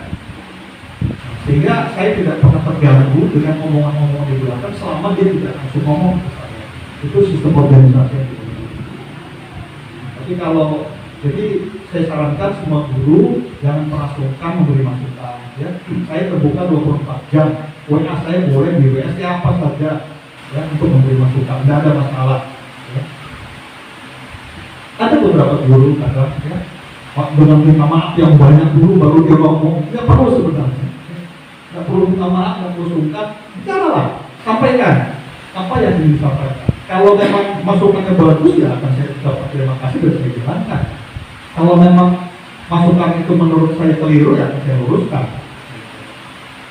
Sehingga saya tidak pernah terganggu dengan omongan-omongan di belakang selama dia tidak langsung ngomong ke saya. Itu sistem organisasi yang digunakan. Tapi kalau jadi saya sarankan semua guru jangan pernah sungkan memberi masukan. Ya, saya terbuka 24 jam. WA saya boleh di WA siapa saja, ya, untuk memberi masukan. Tidak ada masalah. Ya. Ada beberapa guru kadang, ya, dengan minta maaf yang banyak dulu baru dia ngomong. Tidak perlu sebenarnya. Tidak perlu minta maaf, tidak perlu sungkan. Bicaralah, sampaikan apa yang ingin disampaikan. Kalau memang masukannya bagus, ya akan saya ucapkan terima kasih dan saya jalankan. Kalau memang masukan itu menurut saya keliru, ya akan saya luruskan.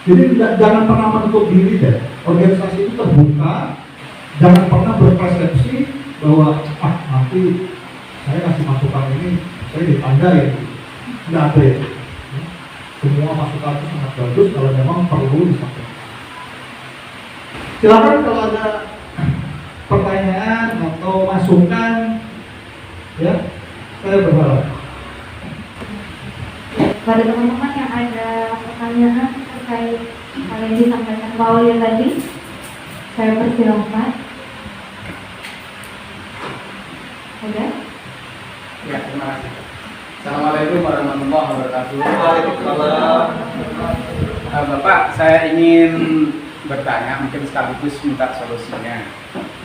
Jadi jangan pernah menutup diri deh. Organisasi itu terbuka, jangan pernah berpersepsi bahwa nanti saya kasih masukan ini, saya ditandai. Tidak ada ya. Semua masukan itu sangat bagus kalau memang perlu disampaikan. Silakan kalau ada pertanyaan atau masukan, ya, saya berharap. Pada teman-teman yang ada pertanyaan terkait hal yang disampaikan Pak Wali tadi, saya persilahkan. Ada? Ya, terima kasih. Assalamualaikum warahmatullahi wabarakatuh. Waalaikumsalam. Bapak, saya ingin bertanya, mungkin sekaligus minta solusinya.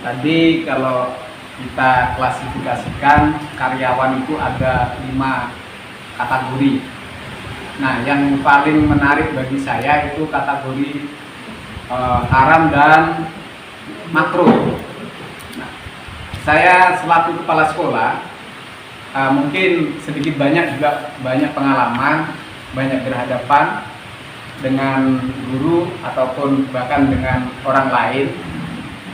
Tadi kalau kita klasifikasikan karyawan itu ada 5 kategori. Nah, yang paling menarik bagi saya itu kategori haram dan makruh. Nah, saya selaku kepala sekolah mungkin sedikit banyak juga banyak pengalaman, banyak berhadapan dengan guru ataupun bahkan dengan orang lain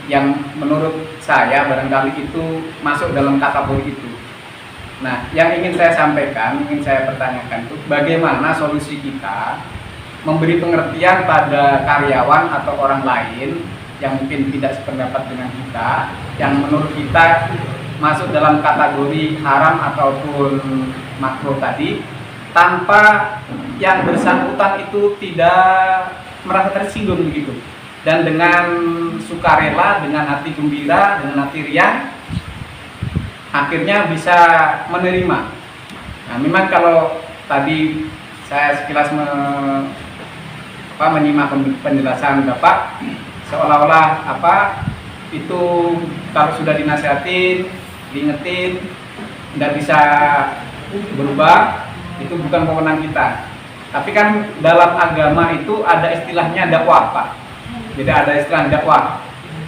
yang menurut saya barangkali itu masuk dalam kategori itu. Nah, yang ingin saya sampaikan, ingin saya pertanyakan itu bagaimana solusi kita memberi pengertian pada karyawan atau orang lain yang mungkin tidak sependapat dengan kita, yang menurut kita masuk dalam kategori haram ataupun makruh tadi, tanpa yang bersangkutan itu tidak merasa tersinggung begitu, dan dengan sukarela, dengan hati gembira, dengan hati riang, akhirnya bisa menerima. Nah, memang kalau tadi saya sekilas menyimak penjelasan Bapak seolah-olah itu kalau sudah dinasihatin, diingetin, tidak bisa berubah, itu bukan wewenang kita. Tapi kan dalam agama itu ada istilahnya dakwah, Pak. Jadi ada istilah dakwah.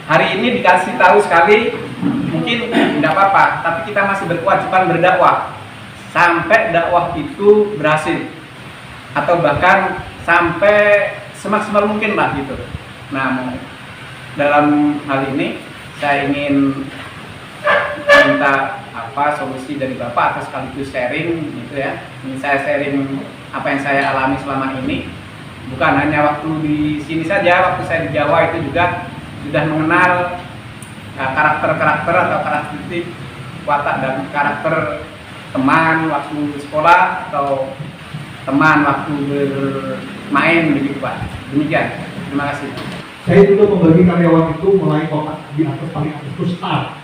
Hari ini dikasih tahu sekali, mungkin tidak apa-apa, tapi kita masih berkewajiban berdakwah sampai dakwah itu berhasil, atau bahkan sampai semaksimal mungkin lah gitu. Nah, dalam hal ini saya ingin minta solusi dari Bapak atau sekaligus sharing gitu ya. Ini saya sharing apa yang saya alami selama ini. Bukan hanya waktu di sini saja, waktu saya di Jawa itu juga sudah mengenal karakter-karakter atau karakteristik watak dan karakter teman waktu sekolah atau teman waktu bermain begitu Pak. Demikian. Terima kasih. Saya juga membagi karyawan itu mulai kotak di atas paling atas itu start.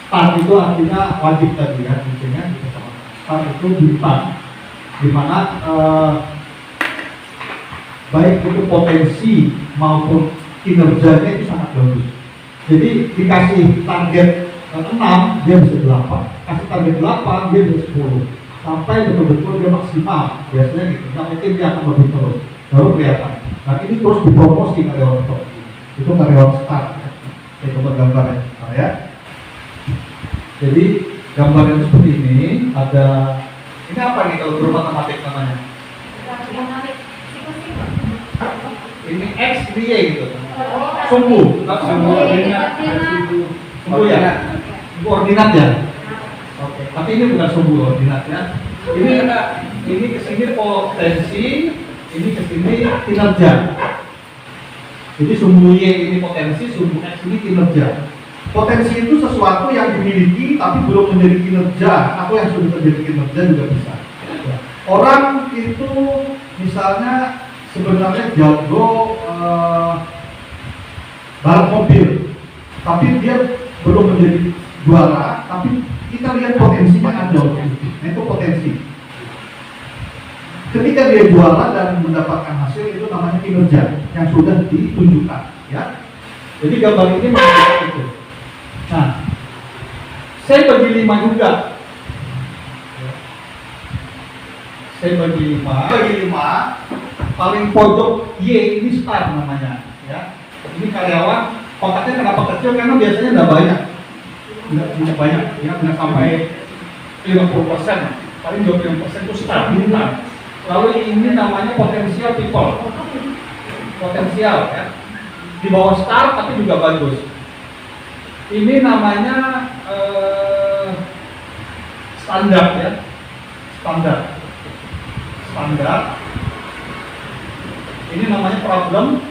Start itu artinya wajib tadi ya, intinya start itu bintang, di mana baik itu potensi maupun kinerjanya itu sangat bagus. Jadi dikasih target 6 dia bisa 8, kasih target 8 dia bisa 10, sampai betul-betul dia maksimal. Biasanya gitu, yang penting dia akan lebih terus, baru kelihatan. Nah ini terus dipromosi karyawan itu karyawan start. Saya coba gambarnya, ya. Jadi gambarnya seperti ini. Ada ini apa nih kalau guru matematik namanya? Ini X, ini Y gitu. Sumbu, sumbu ya. Koordinat ya. Oke. Tapi ini bukan sumbu koordinat ya. Ini kesini potensi, ini kesini kinerja. Jadi sumbu Y ini potensi, sumbu X ini kinerja. Potensi itu sesuatu yang dimiliki tapi belum menjadi kinerja, atau yang sudah menjadi kinerja juga bisa. Orang itu misalnya sebenarnya jago balap mobil, tapi dia belum menjadi juara, tapi kita lihat potensinya ada. Nah itu potensi. Ketika dia juara dan mendapatkan hasil, itu namanya kinerja yang sudah ditunjukkan, ya. Jadi gambar ini menunjukkan itu. Nah, saya bagi 5 juga. Saya bagi 5. Paling pojok Y ini start namanya, ya. Ini karyawan, kotaknya kenapa kecil? Karena biasanya nggak banyak, nggak banyak, ya, nggak sampai 50%, paling 25% itu start, bintang. Lalu ini namanya potensial people, potensial, ya. Di bawah start tapi juga bagus. Ini namanya standar, ya, standar. Ini namanya problem,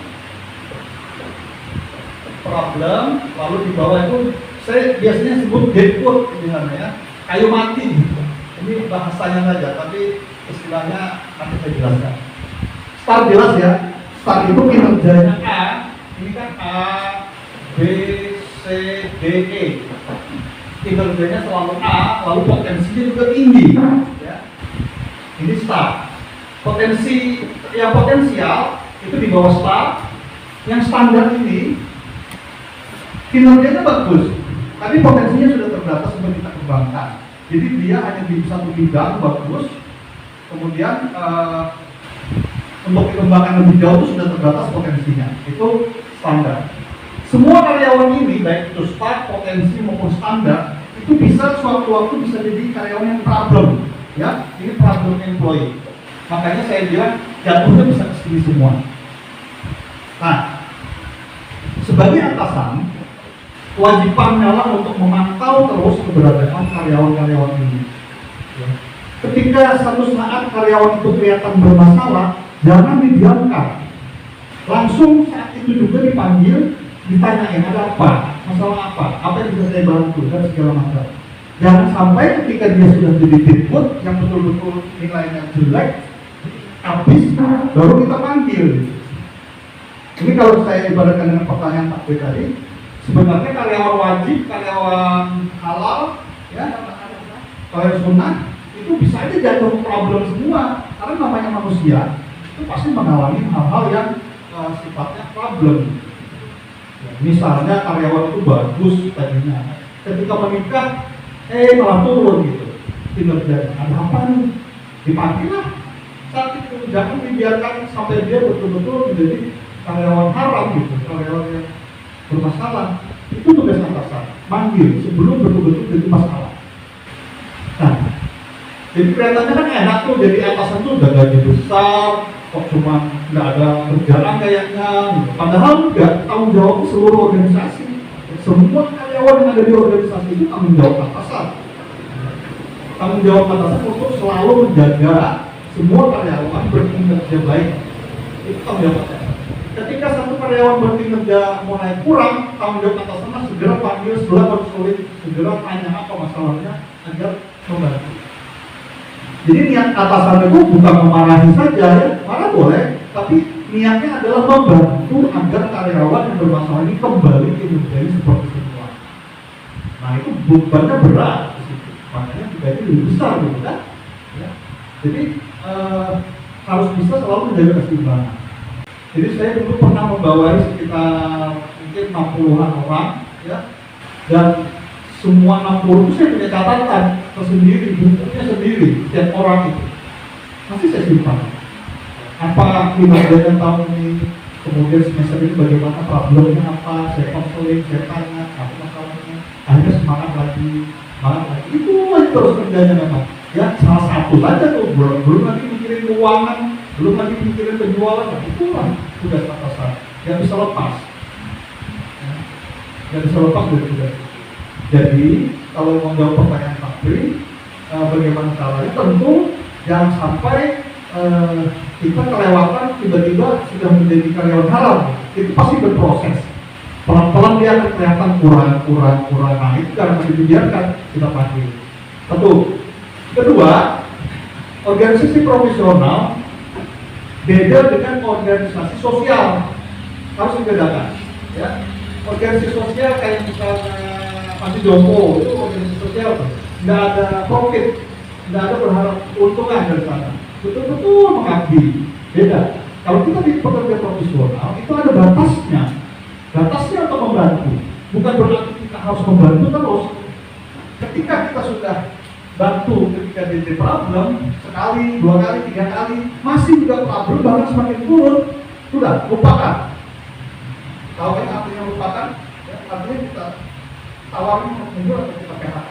lalu di bawah itu saya biasanya sebut deadwood, ya, kayu mati gitu. Ini bahasanya saja, tapi istilahnya nanti saya jelaskan. Start jelas ya, start itu kinerjanya A, ini kan A, B, C, D, E. Kinerjanya selalu A, lalu potensinya juga tinggi, ya. Ini start. Potensi yang potensial itu di bawah start, yang standar ini kinerjanya bagus, tapi potensinya sudah terbatas untuk kita kembangkan. Jadi dia hanya di satu bidang bagus, kemudian untuk dikembangkan lebih jauh itu sudah terbatas potensinya. Itu standar. Semua karyawan ini baik itu start, potensi maupun standar itu bisa suatu waktu bisa jadi karyawan yang problem, ya. Ini problem employee. Makanya saya bilang jatuhnya bisa ke sini semua. Nah, sebagai atasan, kewajibannya lah untuk memantau terus keberadaan karyawan-karyawan ini. Ketika satu saat karyawan itu kelihatan bermasalah, jangan didiamkan. Langsung saat itu juga dipanggil, ditanyain ada apa, masalah apa yang bisa saya bantu dan segala macam. Jangan sampai ketika dia sudah jadi deadwood yang betul-betul nilainya jelek, habis baru kita panggil. Ini kalau saya ibaratkan dengan pertanyaan Pak B tadi, sebenarnya karyawan wajib, karyawan halal, ya, karyawan sunnah itu bisa aja jatuh problem semua, karena namanya manusia. itu pasti mengalami hal-hal yang sifatnya problem. Ya, misalnya karyawan itu bagus tadinya, ketika menikah, malah turun gitu kinerjanya. Ada apa nih? Dipanggil lah saat itu, jangan dibiarkan sampai dia betul-betul menjadi karyawan haram gitu, karyawan yang bermasalah. Itu tugas atasan, manggil sebelum betul-betul jadi masalah. Nah, jadi kelihatannya kan enak tuh, jadi atasan tuh udah gaji besar, kok cuma nggak ada kerjaan kayaknya gitu. Padahal enggak, tanggung jawab seluruh organisasi. Semua karyawan yang ada di organisasi itu tanggung jawab atasan. Tanggung jawab atasan untuk selalu menjaga semua karyawan berkinerja baik. Itu tanggung jawab atasan. Ketika satu karyawan berkinerja mulai kurang, tanggung jawab atasan segera panggil, segera konseling, segera tanya apa masalahnya agar membantu. Jadi niat atasan itu bukan memarahi saja, ya, marah boleh, tapi niatnya adalah membantu agar karyawan yang bermasalah ini kembali kinerjanya seperti semula. Nah itu bebannya berat. Makanya gaji lebih besar gitu kan ya. Jadi harus bisa selalu menjaga keseimbangan. Jadi saya dulu pernah membawai sekitar mungkin 60-an orang ya, dan semua 60 itu saya punya catatan tersendiri, bukunya sendiri setiap orang itu masih saya simpan. Apa kinerjanya tahun ini, kemudian semester ini bagaimana, problemnya apa, saya konseling, saya tanya apa masalahnya, akhirnya semangat lagi. Itu aja terus kerjanya memang. Ya salah satu saja tuh, belum lagi mikirin keuangan, belum lagi mikirin penjualan. Nah, itulah tugas atasan. Yang bisa lepas, yang bisa lepas dari tugas. Jadi kalau mau jawab pertanyaan Pak Pri, bagaimana caranya? Tentu jangan sampai kita kelewatan tiba-tiba sudah menjadi karyawan haram. Itu pasti berproses. Pelan-pelan dia akan kelihatan kurang. Nah itu karena dibiarkan kita panggil. Satu. Kedua, organisasi profesional beda dengan organisasi sosial. Harus dibedakan. Ya. Organisasi sosial kayak misalnya Panti Jompo itu organisasi sosial, nggak ada profit, nggak ada berharap keuntungan dari sana. Betul-betul mengabdi. Beda. Kalau kita di pekerja profesional itu ada batasnya. Batasnya untuk membantu, bukan berarti kita harus membantu terus. Ketika kita sudah bantu, ketika ada problem sekali, 2 kali, 3 kali, masih juga problem, bahkan semakin turun, sudah lupakan. Tahu kan artinya lupakan? Ya, artinya kita tawarin mundur atau kita PHK.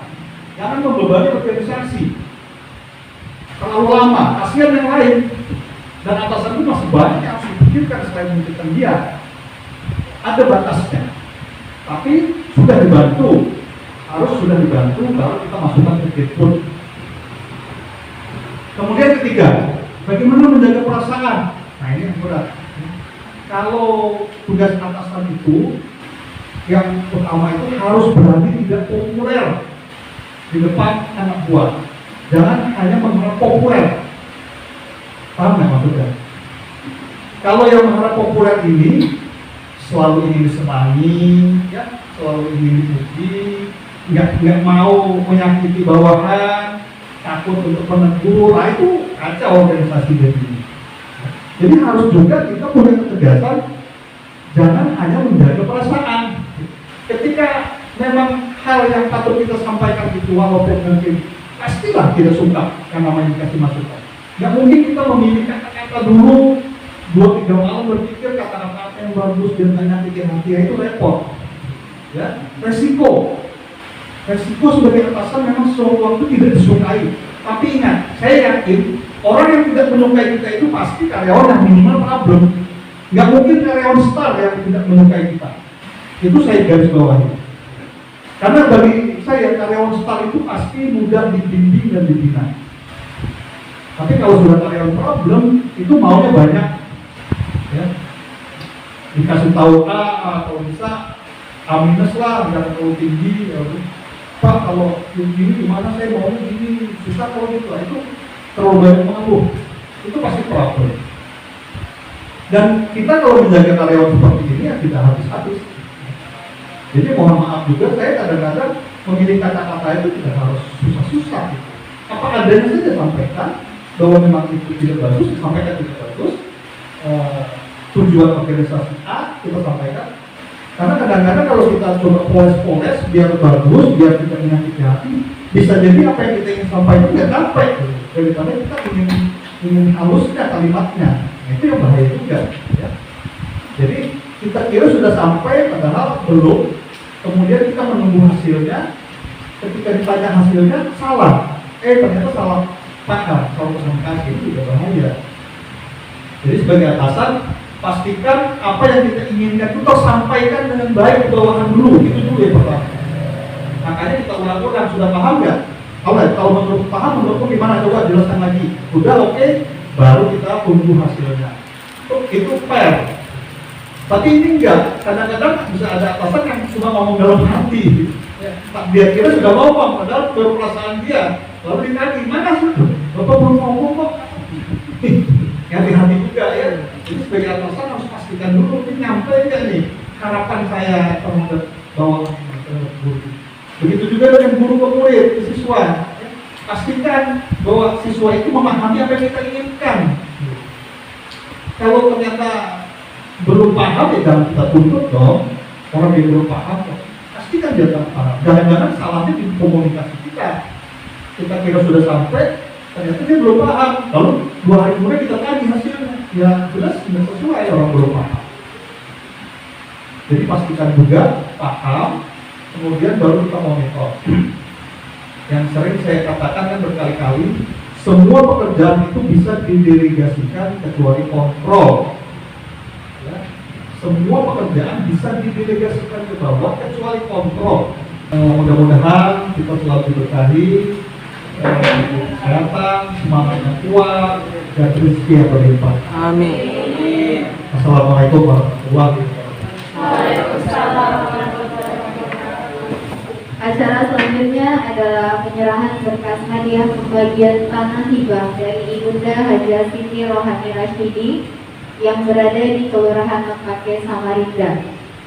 Jangan membebani organisasi terlalu lama, kasihan yang lain. Dan atasan itu masih banyak yang harus dipikirkan selain memikirkan dia. Ada batasnya, tapi sudah dibantu, harus sudah dibantu baru kita masukkan ke Gitput. Kemudian ketiga, bagaimana menjaga perasaan? Nah ini yang berat. Kalau tugas atasan itu yang pertama itu harus berani tidak populer di depan anak buah. Jangan hanya mengharap populer. Paham nggak maksudnya? Kalau yang mengharap populer ini selalu ingin disenangi, ya, selalu ingin dipuji, nggak mau menyakiti bawahan, takut untuk menegur, nah itu kacau organisasi ini. Jadi harus juga kita punya ketegasan, jangan hanya menjaga perasaan. Ketika memang hal yang patut kita sampaikan itu walaupun mungkin pastilah tidak suka yang namanya dikasih masukan. Nggak mungkin kita memilih kata-kata dulu 2-3 malam berpikir kata-kata yang bagus dan nyakitin hati, itu repot. Ya, resiko sebagai atasan memang sesuatu itu tidak disukai. Tapi ingat, saya yakin orang yang tidak menyukai kita itu pasti karyawan yang minimal problem. Nggak mungkin karyawan star yang tidak menyukai kita. Itu saya garis bawahi. Karena bagi saya karyawan star itu pasti mudah dibimbing dan dibina. Tapi kalau sudah karyawan problem, itu maunya banyak. Ya, dikasih tahu kalau bisa A- lah, jangan terlalu tinggi. Ya. Pak kalau ini gimana, saya maunya gini, susah kalau gitu. Itu terlalu banyak mengeluh, itu pasti problem. Dan kita kalau menjaga karyawan seperti ini ya tidak habis-habis. Jadi mohon maaf juga, saya kadang-kadang memilih kata-kata itu tidak harus susah-susah gitu. Apa adanya saja sampaikan, bahwa memang itu tidak bagus, sampaikan tidak bagus. tujuan organisasi A kita sampaikan. Karena kadang-kadang kalau kita coba poles-poles biar bagus, biar kita menyakiti hati, bisa jadi apa yang kita ingin sampaikan nggak sampai. Daripada kita ingin halusnya kalimatnya, nah, itu yang bahaya juga. Ya. Jadi kita kira sudah sampai, padahal belum. Kemudian kita menunggu hasilnya. Ketika ditanya hasilnya salah, ternyata salah paham, salah komunikasi, itu juga bahaya. Jadi sebagai atasan, pastikan apa yang kita inginkan itu tersampaikan dengan baik ke bawahan dulu, itu dulu yang pertama. Makanya kita ulang-ulang, sudah paham nggak? Kalau menurut paham, menurutku gimana? Coba jelaskan lagi. Udah oke, baru kita tunggu hasilnya. Itu fair. Tapi ini enggak, kadang-kadang bisa ada atasan yang cuma ngomong dalam hati. Dia kira sudah ngomong, padahal baru perasaan dia. Lalu ditanya, mana sih? Bapak belum ngomong kok. Hati-hati juga ya. Jadi sebagai atasan harus pastikan dulu, ini nyampe enggak nih harapan saya terhadap bawahan guru. Begitu juga dengan guru ke murid, ke siswa. Pastikan bahwa siswa itu memahami apa yang kita inginkan. Kalau ternyata belum paham, ya jangan kita tuntut dong. Orang yang belum paham, pastikan dia tak paham. Jangan-jangan salahnya di komunikasi kita. Kita kira sudah sampai, ternyata dia belum paham. Lalu 2 hari kemudian kita tanya hasilnya, ya jelas tidak sesuai, orang belum paham. Jadi pastikan juga paham, kemudian baru kita monitor. Yang sering saya katakan kan berkali-kali, semua pekerjaan itu bisa didelegasikan kecuali kontrol. Ya, semua pekerjaan bisa didelegasikan ke bawah kecuali kontrol. Mudah-mudahan kita selalu diberkahi, kesehatan, semangatnya kuat, dan rezeki yang berlimpah. Amin. Assalamualaikum warahmatullahi wabarakatuh. Acara selanjutnya adalah penyerahan berkas hadiah pembagian tanah hibah dari Ibunda Haja Siti Rohani Rashidi yang berada di Kelurahan Mekake, Samarinda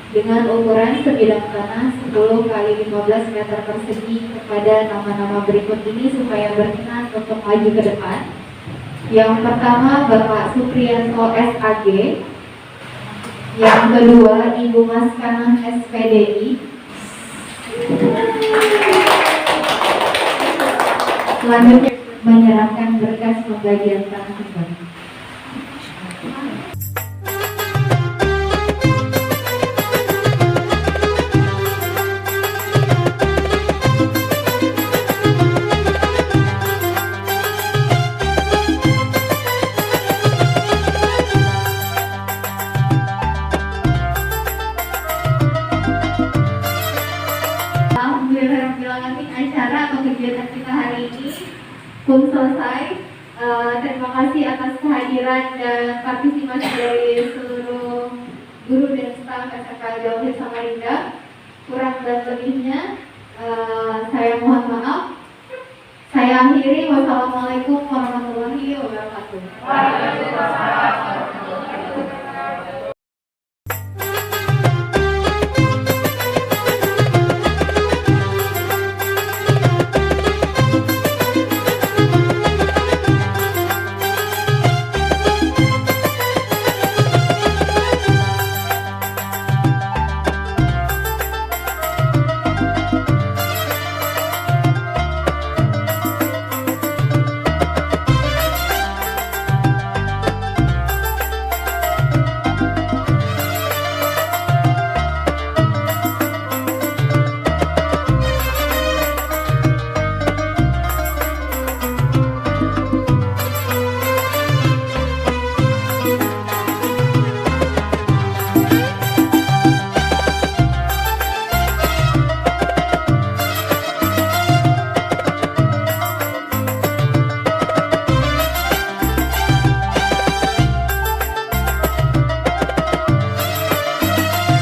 dengan ukuran sebidang tanah 10 x 15 meter persegi kepada nama-nama berikut ini supaya berkenan untuk maju ke depan. Yang pertama Bapak Supriyanto SAG, yang kedua Ibu Maskanah SPDI. Selanjutnya menyerahkan berkas pembagian tanah hibah. Acara atau kegiatan kita hari ini pun selesai. Terima kasih atas kehadiran dan partisipasi dari seluruh guru dan staf SMK Jauhir Samarinda. Kurang dan lebihnya saya mohon maaf. Saya akhiri. Wassalamualaikum warahmatullahi wabarakatuh.